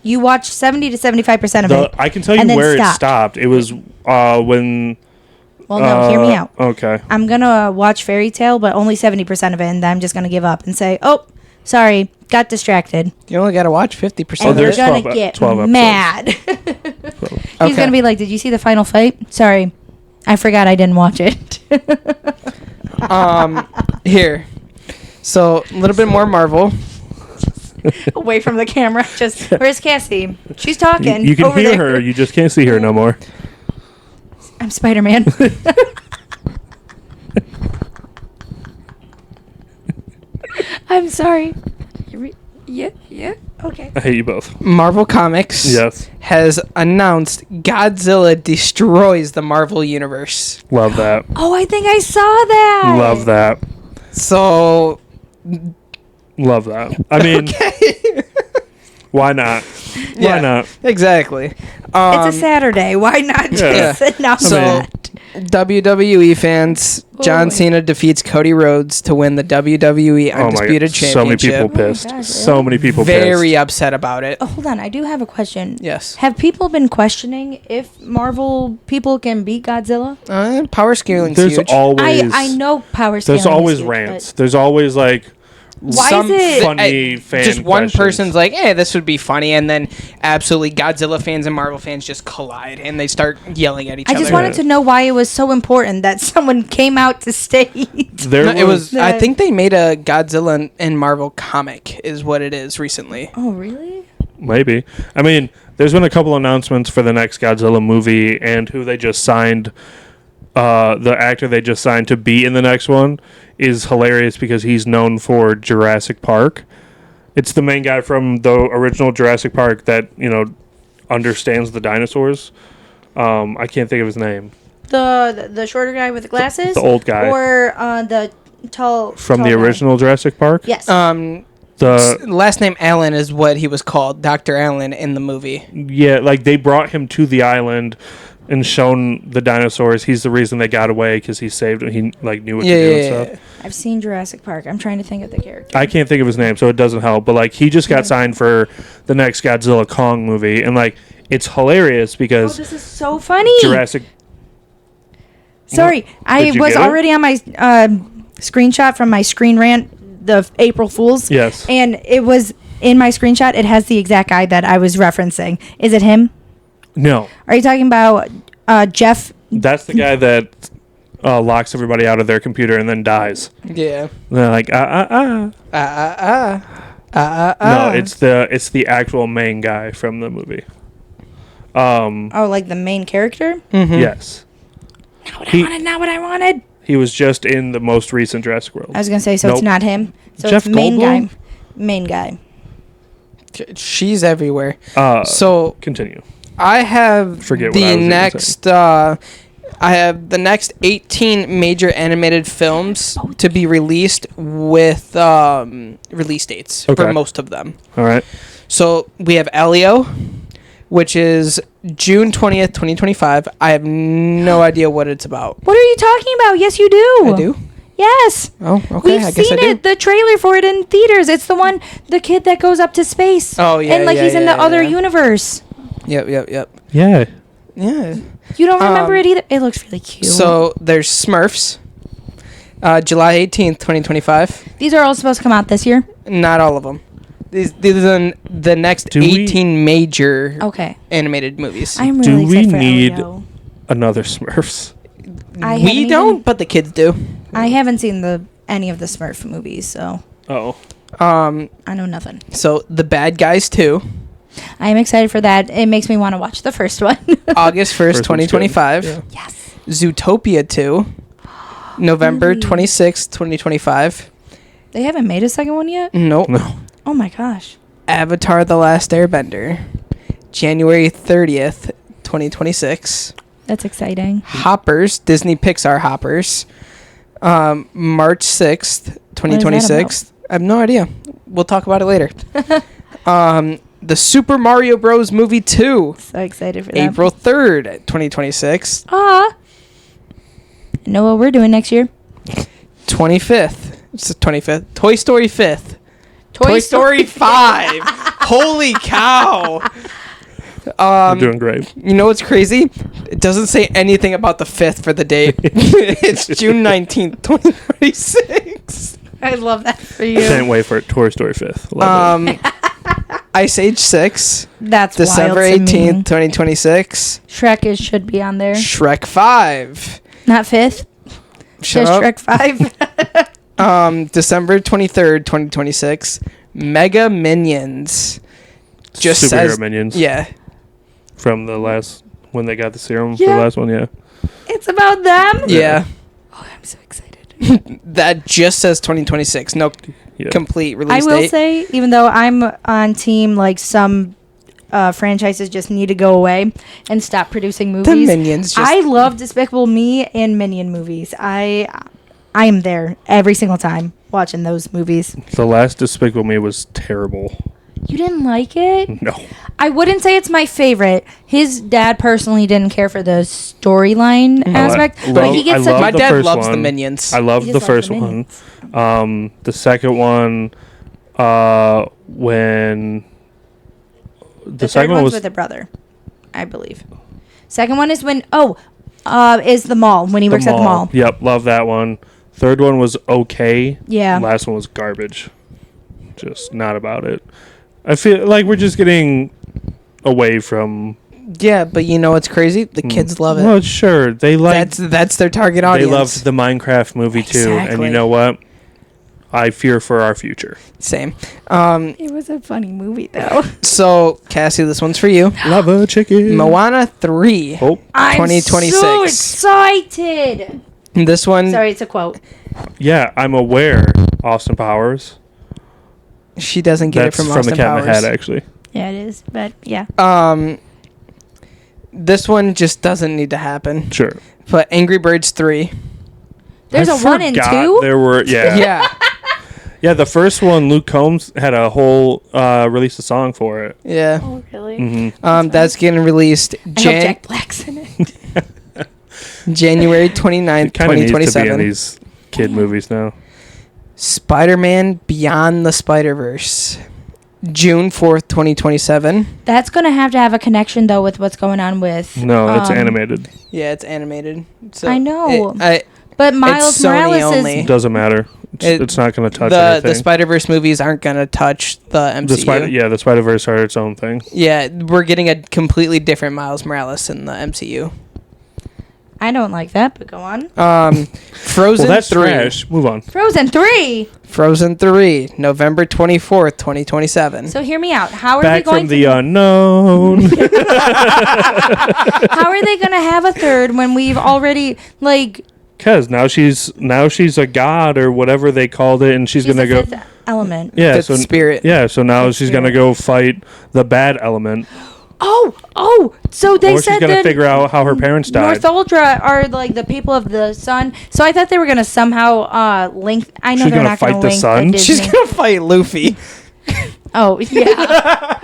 you watched 70 to 75% of it. I can tell you and then where it stopped. stopped. It was when. Well, no, hear me out. Okay. I'm going to watch Fairy Tale, but only 70% of it, and then I'm just going to give up and say, oh, sorry, got distracted. you only got to watch 50% And of you're there's it. going 12 to get 12 episodes. mad. He's Okay. going to be like, did you see the final fight? Sorry, I forgot I didn't watch it. Here. So a little bit more Marvel. Away from the camera. Just, where's Cassie? She's talking. You can over hear there. her. You just can't see her no more. I'm Spider-Man. I'm sorry. Yeah. Okay. I hate you both. Marvel Comics Yes. has announced Godzilla destroys the Marvel Universe. Love that. Oh, I think I saw that. Love that. So Love that. I mean, why not? Why not? Exactly. It's a Saturday. Why not Yeah. just announce So that? WWE fans, John boy. Cena defeats Cody Rhodes to win the WWE Oh my Undisputed God. So many Championship. people Oh my pissed. gosh, So really? many people Very pissed. upset about it. Oh, hold on. I do have a question. Yes. Have people been questioning if Marvel people can beat Godzilla? Power scaling's There's huge. always I know power scaling. there's always is huge, rants. There's always like Why is it- funny fan just one questions. person's like, "Hey, this would be funny," and then absolutely Godzilla fans and Marvel fans just collide and they start yelling at each I other. just wanted to know why it was so important that someone came out to state. There No, it was. I The- think they made a Godzilla and Marvel comic, is what it is recently. Oh, really? maybe. I mean, there's been a couple announcements for the next Godzilla movie and who they just signed. The actor they just signed to be in the next one is hilarious because he's known for Jurassic Park. It's the main guy from the original Jurassic Park that understands the dinosaurs. I can't think of his name. The shorter guy with the glasses, The old guy. or the tall From tall the guy? original Jurassic Park. Yes. The Last name Allen is what he was called, Dr. Allen in the movie. yeah, like they brought him to the island and shown the dinosaurs. He's the reason they got away because he saved them. He like knew what to do and stuff. I've seen Jurassic Park. I'm trying to think of the character. I can't think of his name, so it doesn't help. But like, he just got signed for the next Godzilla Kong movie, and like, it's hilarious Oh, because this is so funny. Jurassic. Sorry, I Did you was get it? already on my screenshot from my Screen Rant, the April Fools. Yes. And it was in my screenshot. It has the exact guy that I was referencing. Is it him? No, Are you talking about Jeff? that's the guy that locks everybody out of their computer and then dies. Yeah. And they're like, No, it's the actual main guy from the movie. Oh, like the main character? Yes. Not what I wanted. He was just in the most recent Jurassic World. I was gonna say, so Nope. it's not him. So Jeff it's main Goldblum? guy. Main guy. She's everywhere. So continue. I have Forget what I was gonna say. I have the next 18 major animated films to be released with release dates Okay. for most of them. All right. So we have Elio, which is June 20th, 2025. I have no idea what it's about. What are you talking about? Yes, you do. I do? Yes. Oh, okay. We've I guess seen I do. it. The trailer for it in theaters. It's the kid that goes up to space. Oh, yeah, And yeah, he's in yeah, the other yeah. universe. Yep. Yeah. Yeah. You don't remember it either. It looks really cute. So there's Smurfs, July 18th, 2025. These are all supposed to come out this year. Not all of them. These are the next Do we- 18 major Okay. animated movies. I'm Do really we excited for need- Elio. Another Smurfs. I haven't We don't, even- but the kids do. I haven't seen any of the Smurf movies, so Oh. I know nothing. So The Bad Guys 2, I am excited for that. It makes me want to watch the first one. August 1st, First one's 2025. good. Yes. Zootopia 2, November Really? 26th, 2025. They haven't made a second one yet? Nope. No. Oh my gosh. Avatar The Last Airbender, January 30th, 2026. That's exciting. Hoppers, Disney Pixar Hoppers, March 6th, 2026. I have no idea. We'll talk about it later. The Super Mario Bros. Movie 2, So excited for that. April 3rd, 2026. Ah. Know what we're doing next year? 25th. It's the 25th. Toy Story 5th. Toy Story 5. Holy cow. We're doing great. You know what's crazy? It doesn't say anything about the 5th for the date. It's June 19th, 2026. I love that for you. Can't wait for it. Toy Story 5th. Love it. Ice Age 6, That's December wild to 18th, me. 2026. Shrek should be on there. Shrek 5. Not 5th. Shut Just up. Shrek 5. December 23rd, 2026. Mega Minions. Just Superhero says Minions. Yeah. From the last, when they got the serum for Yeah. the last one, yeah. It's about them. Yeah. Oh, I'm so excited. That just says 2026. No Yeah. complete I release will date. say, even though I'm on team, like some franchises just need to go away and stop producing The movies. Minions just I love Despicable Me and Minion movies. I am there every single time watching those movies. The last Despicable Me was terrible. You didn't like it? No. I wouldn't say it's my favorite. His dad personally didn't care for the storyline aspect, but he gets I such. love My the dad first loves the one. Minions. I love He the just loves first the one. Minions. The second one, when The second third one one's was with a brother, I believe. Second one is when is the mall when he works at the mall. Yep, love that one. Third one was okay. Yeah. Last one was garbage. Just not about it. I feel like we're just getting away from. Yeah, but you know what's crazy? The kids love it. Well, sure, they like. That's their target They audience. loved the Minecraft movie too, and Exactly. you know what? I fear for our future. Same. It was a funny movie though. So Cassie, this one's for you. Love a chicken. Moana 3. Oh, I'm 2026. so excited. This one, Sorry, it's a quote. yeah, I'm aware. Austin Powers. she doesn't get That's it from from Austin the Cat in the Powers. Hat, actually. Yeah, it is, but yeah. This one just doesn't need to happen. Sure. But Angry Birds 3. There's I a 1 and forgot 2. There were Yeah. Yeah, the first one, Luke Combs had a whole released a song for it. Yeah. Oh, really? That's getting released I hope Jack Black's in it. January 29th, It kind of needs to be in 2027. these kid movies now. Spider-Man Beyond the Spider-Verse. June 4th, 2027. That's gonna have a connection though with what's going on with. No, it's animated. Yeah, it's animated. So I know. It, But Miles Sony Morales only. is. Doesn't matter. It's not going to touch the anything. Spider-Verse movies aren't going to touch the MCU. The Spider-Verse are its own thing. Yeah, we're getting a completely different Miles Morales in the MCU. I don't like that, but go on. Frozen Well, that's 3. trash. Move on. Frozen 3. Frozen 3, November 24th, 2027. So hear me out. How are Back they going from the unknown. How are they going to have a third when we've already like Because now she's a god or whatever they called it, and she's she's gonna the go. fifth element? Yeah, Fifth spirit. Yeah, so now Fifth she's gonna spirit. go fight the bad element, Oh, so they or she's said gonna that figure out how her parents died. North Ultra are like the people of the sun. So I thought they were gonna somehow link. I know She's they're gonna not gonna fight the link sun? the She's Disney. going to fight Luffy. Oh yeah.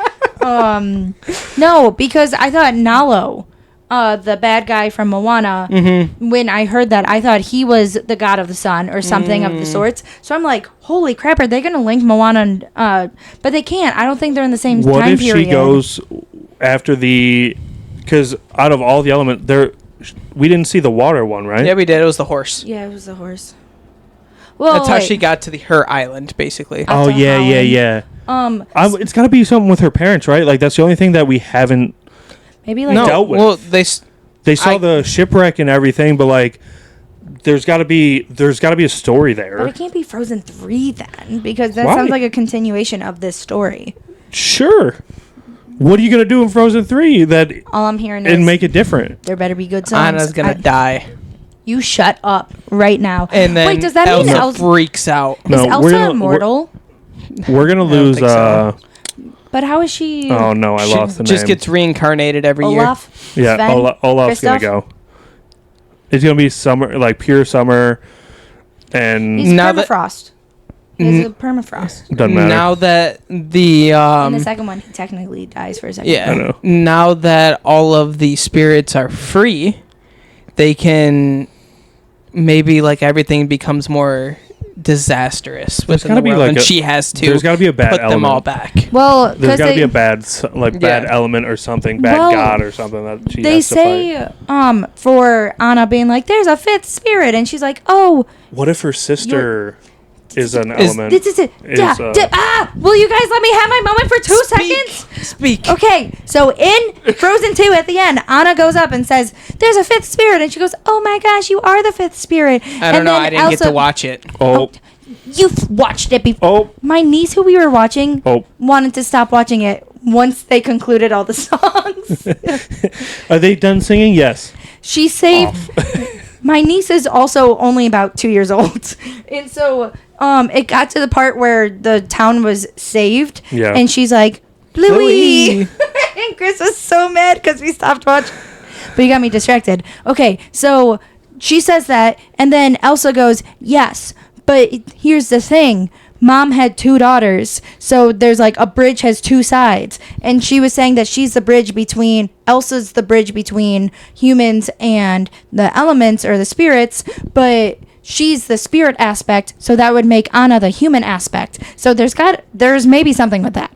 No, because I thought Nalo, the bad guy from Moana. Mm-hmm. When I heard that, I thought he was the god of the sun or something of the sorts. So I'm like, holy crap, are they gonna link Moana? And, but they can't. I don't think they're in the same What time if period. she goes after the? Because out of all the elements, we didn't see the water one, right? Yeah, we did. It was the horse. Yeah, it was the horse. Well, That's how wait. she got to her island, basically. Up Oh to yeah, Holland. yeah. It's got to be something with her parents, right? Like that's the only thing that we haven't. Maybe like No, dealt with. well, They saw the shipwreck and everything, but like, there's got to be a story But there. it can't be Frozen 3 then, because that Why? sounds like a continuation of this story. Sure. What are you gonna do in Frozen 3 that All I'm hearing and is make it different? there better be good songs. Anna's going to die. You shut up right now. And then Wait, does that mean Elsa Elsa freaks out. is No, we're Elsa gonna- immortal? We're gonna lose. think so. But how is she? Oh no, I She lost the just name. gets reincarnated every Olaf? Yeah, Sven? Olaf's gonna Kristoff? go. It's gonna be summer, like pure summer, and He's Now that- permafrost. He's a permafrost. doesn't matter. Now that the In the second one, he technically dies for a second. yeah, I know. now that all of the spirits are free, they can maybe like everything becomes more disastrous within gotta the be world, like and a- she has to there's gotta be a bad put them all element. back. Well, There's because got to be they, a bad Yeah. element or something, bad Well, god or something that she they has to say fight. for Anna being like, there's a fifth spirit, and she's like, oh, What if her sister is an Is- element? this is it. Will you guys let me have my moment for 2 seconds? Speak. Okay, so in Frozen 2 at the end, Anna goes up and says, there's a fifth spirit. And she goes, oh my gosh, you are the fifth spirit. I don't know. I didn't get to watch it. Oh, You've watched it before. oh, My niece, who we were watching, oh. wanted to stop watching it once they concluded all the songs. Are they done singing? Yes. She saved. My niece is also only about 2 years old. And so it got to the part where the town was saved. Yeah. And she's like, Bluey. Bluey. And Chris was so mad because we stopped watching. But you got me distracted. Okay, so she says that. And then Elsa goes, yes. But here's the thing. Mom had 2 daughters. So there's like a bridge has 2 sides. And she was saying that she's the bridge between, Elsa's the bridge between humans and the elements or the spirits. But she's the spirit aspect. So that would make Anna the human aspect. So there's maybe something with that.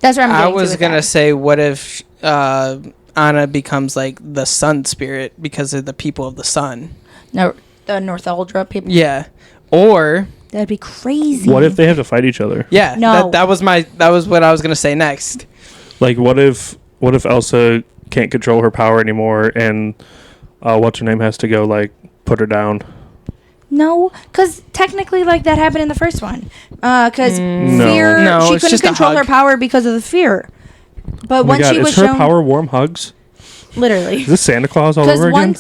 That's where I'm I getting to was with gonna that. say, what if Anna becomes like the sun spirit because of the people of the sun? No, the North Ultra people. Yeah, or That'd be crazy. What if they have to fight each other? yeah, No. that was what I was gonna say next. Like, what if Elsa can't control her power anymore, and what's her name has to go like put her down? No, because technically, like that happened in the first one. Because No. fear, No, she it's couldn't just a control her hug. power because of the fear. But Oh my once God, she was is her shown, power warm hugs? literally, Is this Santa Claus all because over again?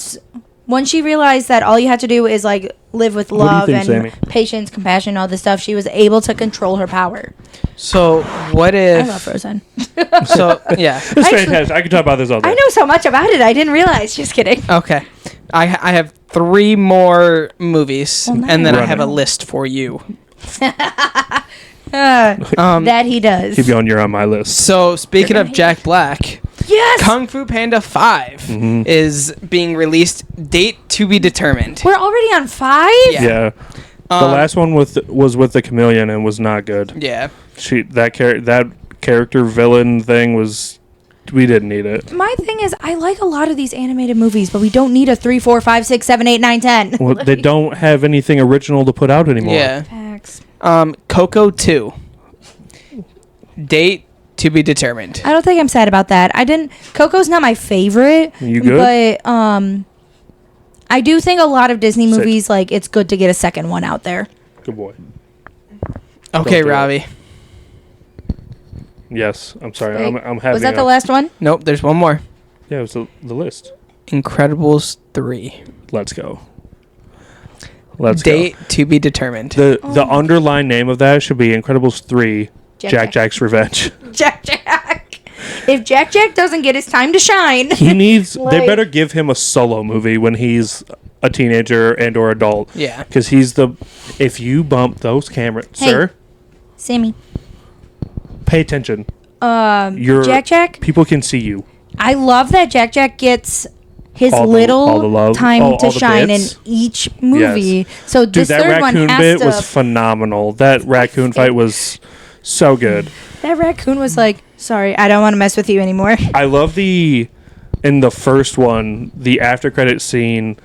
once she realized that all you had to do is like live with do you love think, and Sammy? patience, compassion, all this stuff, she was able to control her power. So what I love if? Frozen. So yeah. It's Actually- fantastic. I could talk about this all day. I know so much about it. I didn't realize. Just kidding. Okay, I have 3 more movies, Well, and then I Run have it. a list for you. That he does. Keep going. You're on my list. So speaking You're of gonna Jack Black, Yes. Kung Fu Panda 5 Mm-hmm. is being released. Date to be determined. We're already on 5. Yeah. Yeah. The last one was with the chameleon and was not good. Yeah. That character villain thing was. We didn't need it. My thing is, I like a lot of these animated movies, but we don't need a 3, 4, 5, 6, 7, 8, 9, 10. Well, they don't have anything original to put out anymore. Yeah. Facts. Coco 2. Date to be determined. I don't think I'm sad about that. Coco's not my favorite. You good? But I do think a lot of Disney Sit. movies, like, it's good to get a second one out there. Good boy. Okay, Don't do it. Robbie. Yes, I'm sorry. Wait, I'm having. was that the last one? Nope, there's one more. Yeah, it was the list. Incredibles 3. Let's go. Let's Date to be determined. go. The underlying name of that should be Incredibles 3. Jack's Revenge. Jack. If Jack doesn't get his time to shine. He needs. They Like- better give him a solo movie when he's a teenager and or adult. Yeah. Because he's the. If you bump those cameras, Hey. sir, Sammy. pay attention. You're Jack. People can see you. I love that Jack gets his All the little love. time All to the shine in bits. each movie. So Dude, this that third one raccoon has bit to. was phenomenal. That raccoon fight was so good. That raccoon was like, "Sorry, I don't want to mess with you anymore." I love in the first one, the after credit scene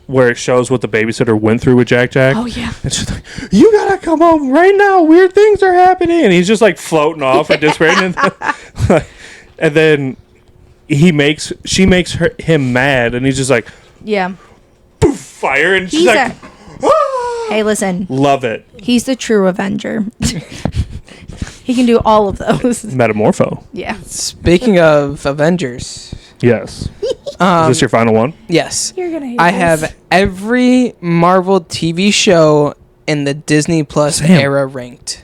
where it shows what the babysitter went through with Jack. Oh yeah. And she's like, "You gotta come home right now. Weird things are happening." And he's just like floating off and despairing. And then she makes him mad, and he's just like, Yeah. poof, fire, and she's He's like, Hey, listen. love it. He's the true Avenger. He can do all of those. Metamorpho. Yeah. Speaking of Avengers, Yes. Is this your final one? yes, You're gonna hate I this. have every Marvel TV show in the Disney Plus Sam. era ranked.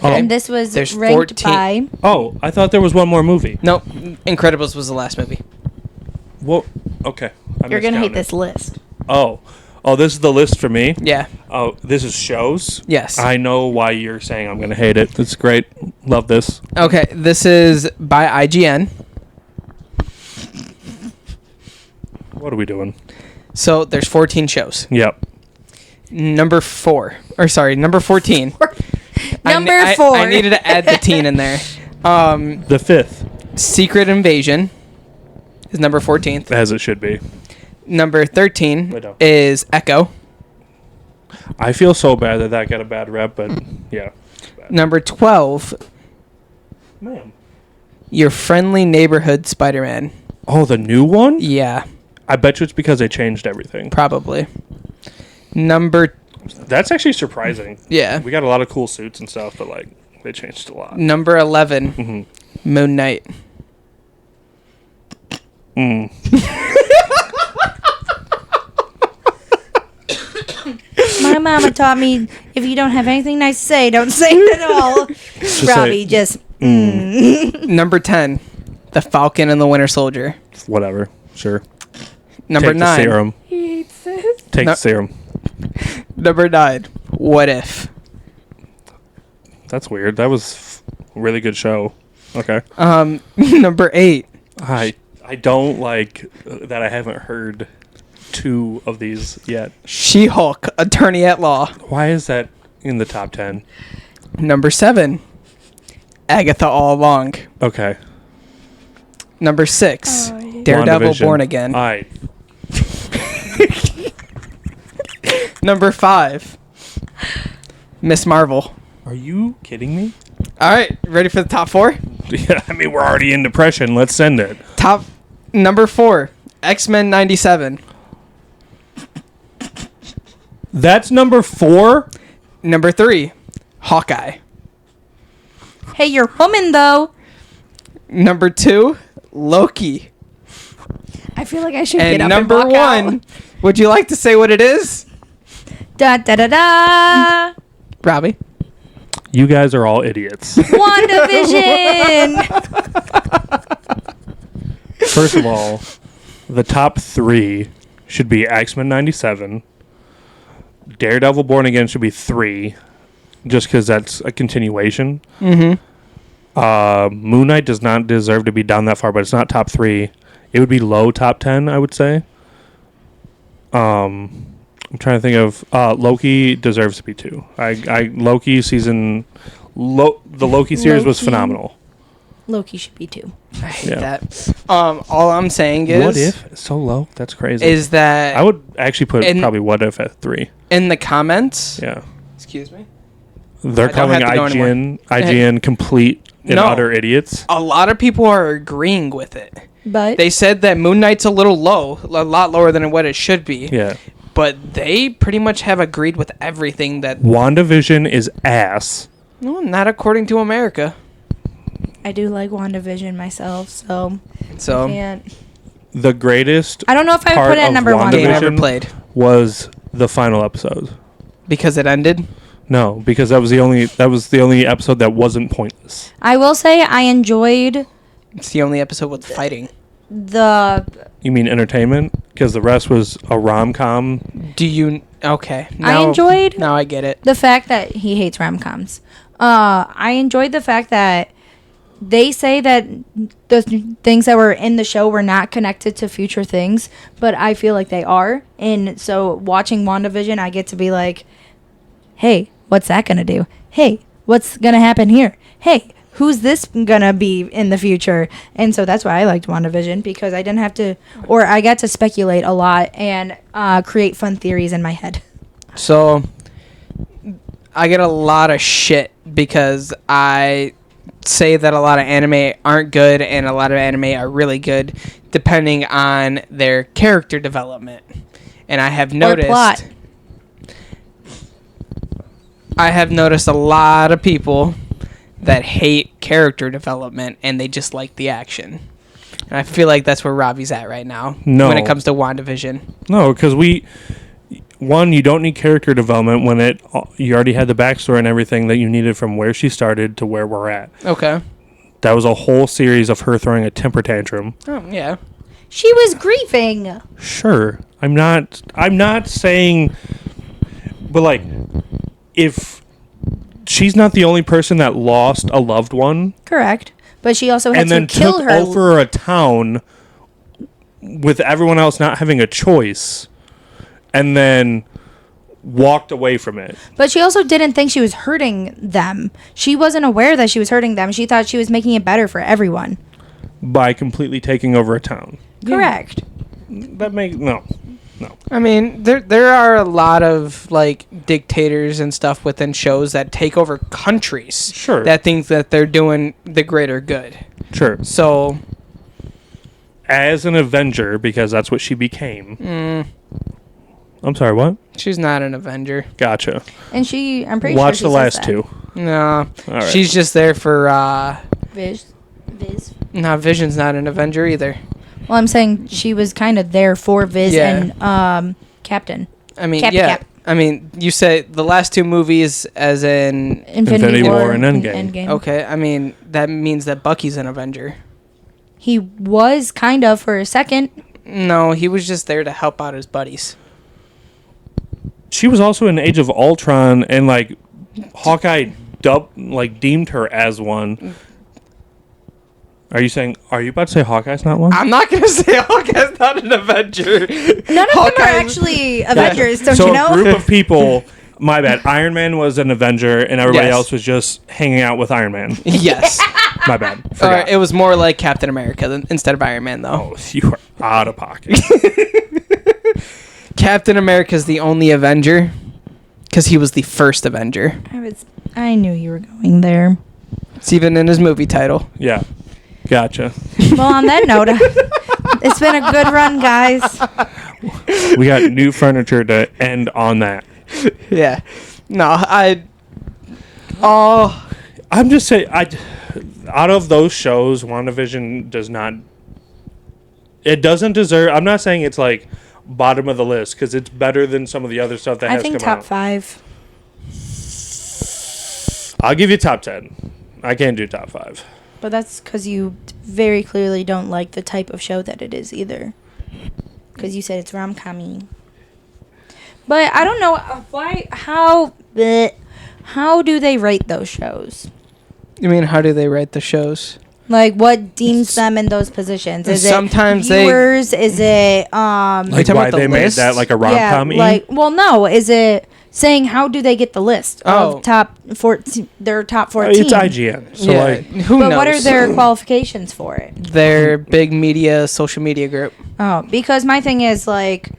And this was There's ranked 14. by. Oh, I thought there was one more movie. Nope, Incredibles was the last movie. Well, okay. You're gonna hate this list. Oh, this is the list for me. Yeah, Oh, this is shows. yes. I know why you're saying I'm gonna hate it. It's great. Love this. Okay, this is by IGN. What are we doing? So there's 14 shows. Yep. Number 14. Number 4. I needed to add the teen in there. The fifth, Secret Invasion is number 14th. as it should be. Number 13 I know. is Echo. I feel so bad that got a bad rep, but yeah. Number 12, Ma'am. Your Friendly Neighborhood Spider-Man. Oh, the new one? Yeah, I bet you it's because they changed everything. probably. Number That's actually surprising. yeah. We got a lot of cool suits and stuff, but like they changed a lot. Number 11, Mhm. Moon Knight. Mm. My mama taught me if you don't have anything nice to say, don't say it at all. Robbie, just. Number 10, The Falcon and the Winter Soldier. Whatever. Sure. Number Take 9. the serum. He hates it. Take No. the serum. Number 9, What If. That's weird. That was a really good show. Okay. Number 8, I don't like that I haven't heard 2 of these yet. She-Hulk, Attorney at Law. Why is that in the top 10? Number 7, Agatha All Along. Okay. Number 6, Oh, Daredevil WandaVision. Born Again. I Number 5, Miss Marvel. Are you kidding me? All right, ready for the top 4? Yeah, I mean we're already in depression. Let's send it. Top number 4, X-Men 97. That's number 4? Number 3, Hawkeye. Hey, you're humming though. Number 2, Loki. I feel like I should get And up number and walk 1, would you like to say what it is? Da da da da. Robbie. You guys are all idiots. WandaVision. First of all, the top 3 should be X-Men 97. Daredevil Born Again should be 3, just because that's a continuation. Mm-hmm. Moon Knight does not deserve to be down that far, but it's not top 3. It would be low top 10, I would say. I'm trying to think of Loki deserves to be 2. Loki season, the Loki series was Loki. phenomenal. Loki should be 2. I hate Yeah. that. All I'm saying is What if so low? That's crazy. is that I would actually put in- probably What If at 3. in the comments. Yeah, Excuse me. they're I don't calling have to go IGN complete and No. utter idiots. A lot of people are agreeing with it. But They said that Moon Knight's a little low, a lot lower than what it should be. Yeah. But they pretty much have agreed with everything that... WandaVision is ass. No, not according to America. I do like WandaVision myself, so So, can't. The greatest I don't know if I would part put it at of number one. game WandaVision ever played. was the final episode. Because it ended. No, because that was the only episode that wasn't pointless. I will say I enjoyed It's the only episode with fighting. the. You mean entertainment? Because the rest was a rom-com. Do you... Okay. I enjoyed Now I get it. the fact that he hates rom-coms. I enjoyed the fact that they say that the things that were in the show were not connected to future things, but I feel like they are. And so watching WandaVision, I get to be like, hey, what's that going to do? Hey, what's going to happen here? Hey, who's this going to be in the future? And so that's why I liked WandaVision, because I didn't have to, or I got to speculate a lot and create fun theories in my head. So, I get a lot of shit because I say that a lot of anime aren't good and a lot of anime are really good depending on their character development. And I have noticed... plot. I have noticed a lot of people that hate character development and they just like the action. And I feel like that's where Robbie's at right now when it comes to WandaVision. No, because you don't need character development when you already had the backstory and everything that you needed from where she started to where we're at. Okay. That was a whole series of her throwing a temper tantrum. Oh, yeah. She was grieving. Sure. I'm not saying, but like, if she's not the only person that lost a loved one. Correct. But she also had And to then kill took her. over a town with everyone else not having a choice. And then walked away from it. But she also didn't think she was hurting them. She wasn't aware that she was hurting them. She thought she was making it better for everyone. By completely taking over a town. Correct. That makes... No. I mean, there are a lot of, like, dictators and stuff within shows that take over countries. Sure. That think that they're doing the greater good. Sure. So... As an Avenger, because that's what she became... I'm sorry, what? She's not an Avenger. Gotcha. And I'm pretty Watch sure the last two. No. right. She's just there for, Viz. No, Vision's not an Avenger either. Well, I'm saying she was kind of there for Viz Yeah. and Captain. I mean, Cap- yeah. Cap. I mean, you said the last two movies as in... Infinity War and Endgame. Okay, I mean, that means that Bucky's an Avenger. He was kind of for a second. No, he was just there to help out his buddies. She was also in Age of Ultron, and like Hawkeye deemed her as one. Are you about to say Hawkeye's not one? I'm not going to say Hawkeye's not an Avenger. None of them are actually Avengers, don't you know? So a group of people, my bad, Iron Man was an Avenger, and everybody Yes. else was just hanging out with Iron Man. Yes. My bad. Forgot. It was more like Captain America instead of Iron Man, though. Oh, you are out of pocket. Captain America's the only Avenger because he was the first Avenger. I knew you were going there. It's even in his movie title. Yeah. Gotcha. Well, on that note, it's been a good run, guys. We got new furniture to end on that. Yeah. No, I'm just saying, out of those shows, WandaVision doesn't deserve, I'm not saying it's like bottom of the list, because it's better than some of the other stuff that I has think come top out. 5. I'll give you top 10. I can't do top 5. But that's because you very clearly don't like the type of show that it is either. Because you said it's rom-com-y. But I don't know how do they rate those shows? you mean how do they write the shows? Like, what deems them in those positions? Is Sometimes it viewers? Is it Like talking why about the they made list? that like a rom-com-y? no. Is it saying how do they get the list of top 14? Their top 14. It's IGN. So Yeah, like, who But knows? what are their qualifications for it? Their big social media group. Oh, because my thing is, like,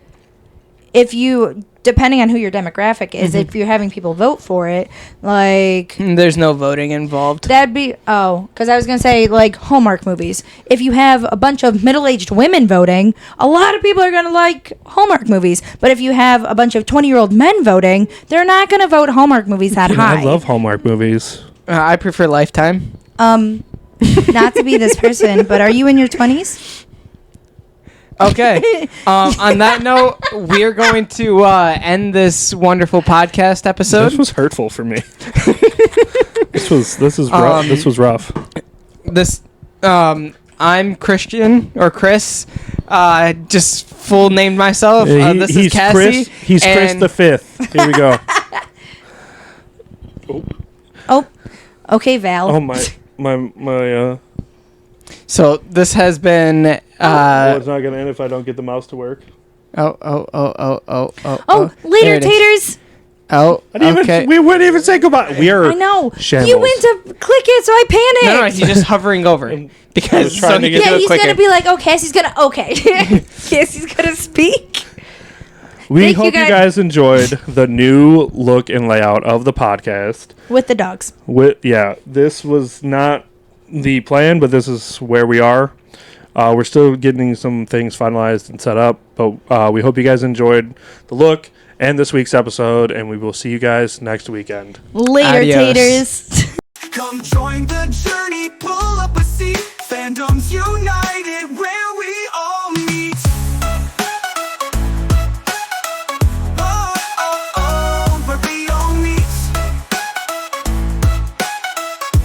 if you depending on who your demographic is, if you're having people vote for it, like There's no voting involved. that'd be because I was gonna say like Hallmark movies. If you have a bunch of middle-aged women voting, a lot of people are gonna like Hallmark movies. But if you have a bunch of 20-year-old men voting, they're not gonna vote Hallmark movies that high. I love Hallmark movies. I prefer Lifetime. Not to be this person, but are you in your 20s? Okay. On that note, we're going to end this wonderful podcast episode. This was hurtful for me. This was rough. This was rough. I'm Christian or Chris. Just full named myself. This is Cassie. He's Chris the Fifth. Here we go. Oh, okay, Val. Oh my. So this has been. It's not gonna end if I don't get the mouse to work. Oh, Later, there it is. taters. Oh, okay. We wouldn't even say goodbye. We are. I know. Shambles. You went to click it, so I panicked. No, he's just hovering over because trying so to he get can do it he's quicker. gonna be like, oh, Cassie's gonna Cassie's gonna speak. We Thank you hope you guys. guys enjoyed the new look and layout of the podcast. With the dogs. This was not the plan, but this is where we are. We're still getting some things finalized and set up, but we hope you guys enjoyed the look and this week's episode, and we will see you guys next weekend. Later, Adios. taters. Come join the journey, pull up a seat. Fandoms unite.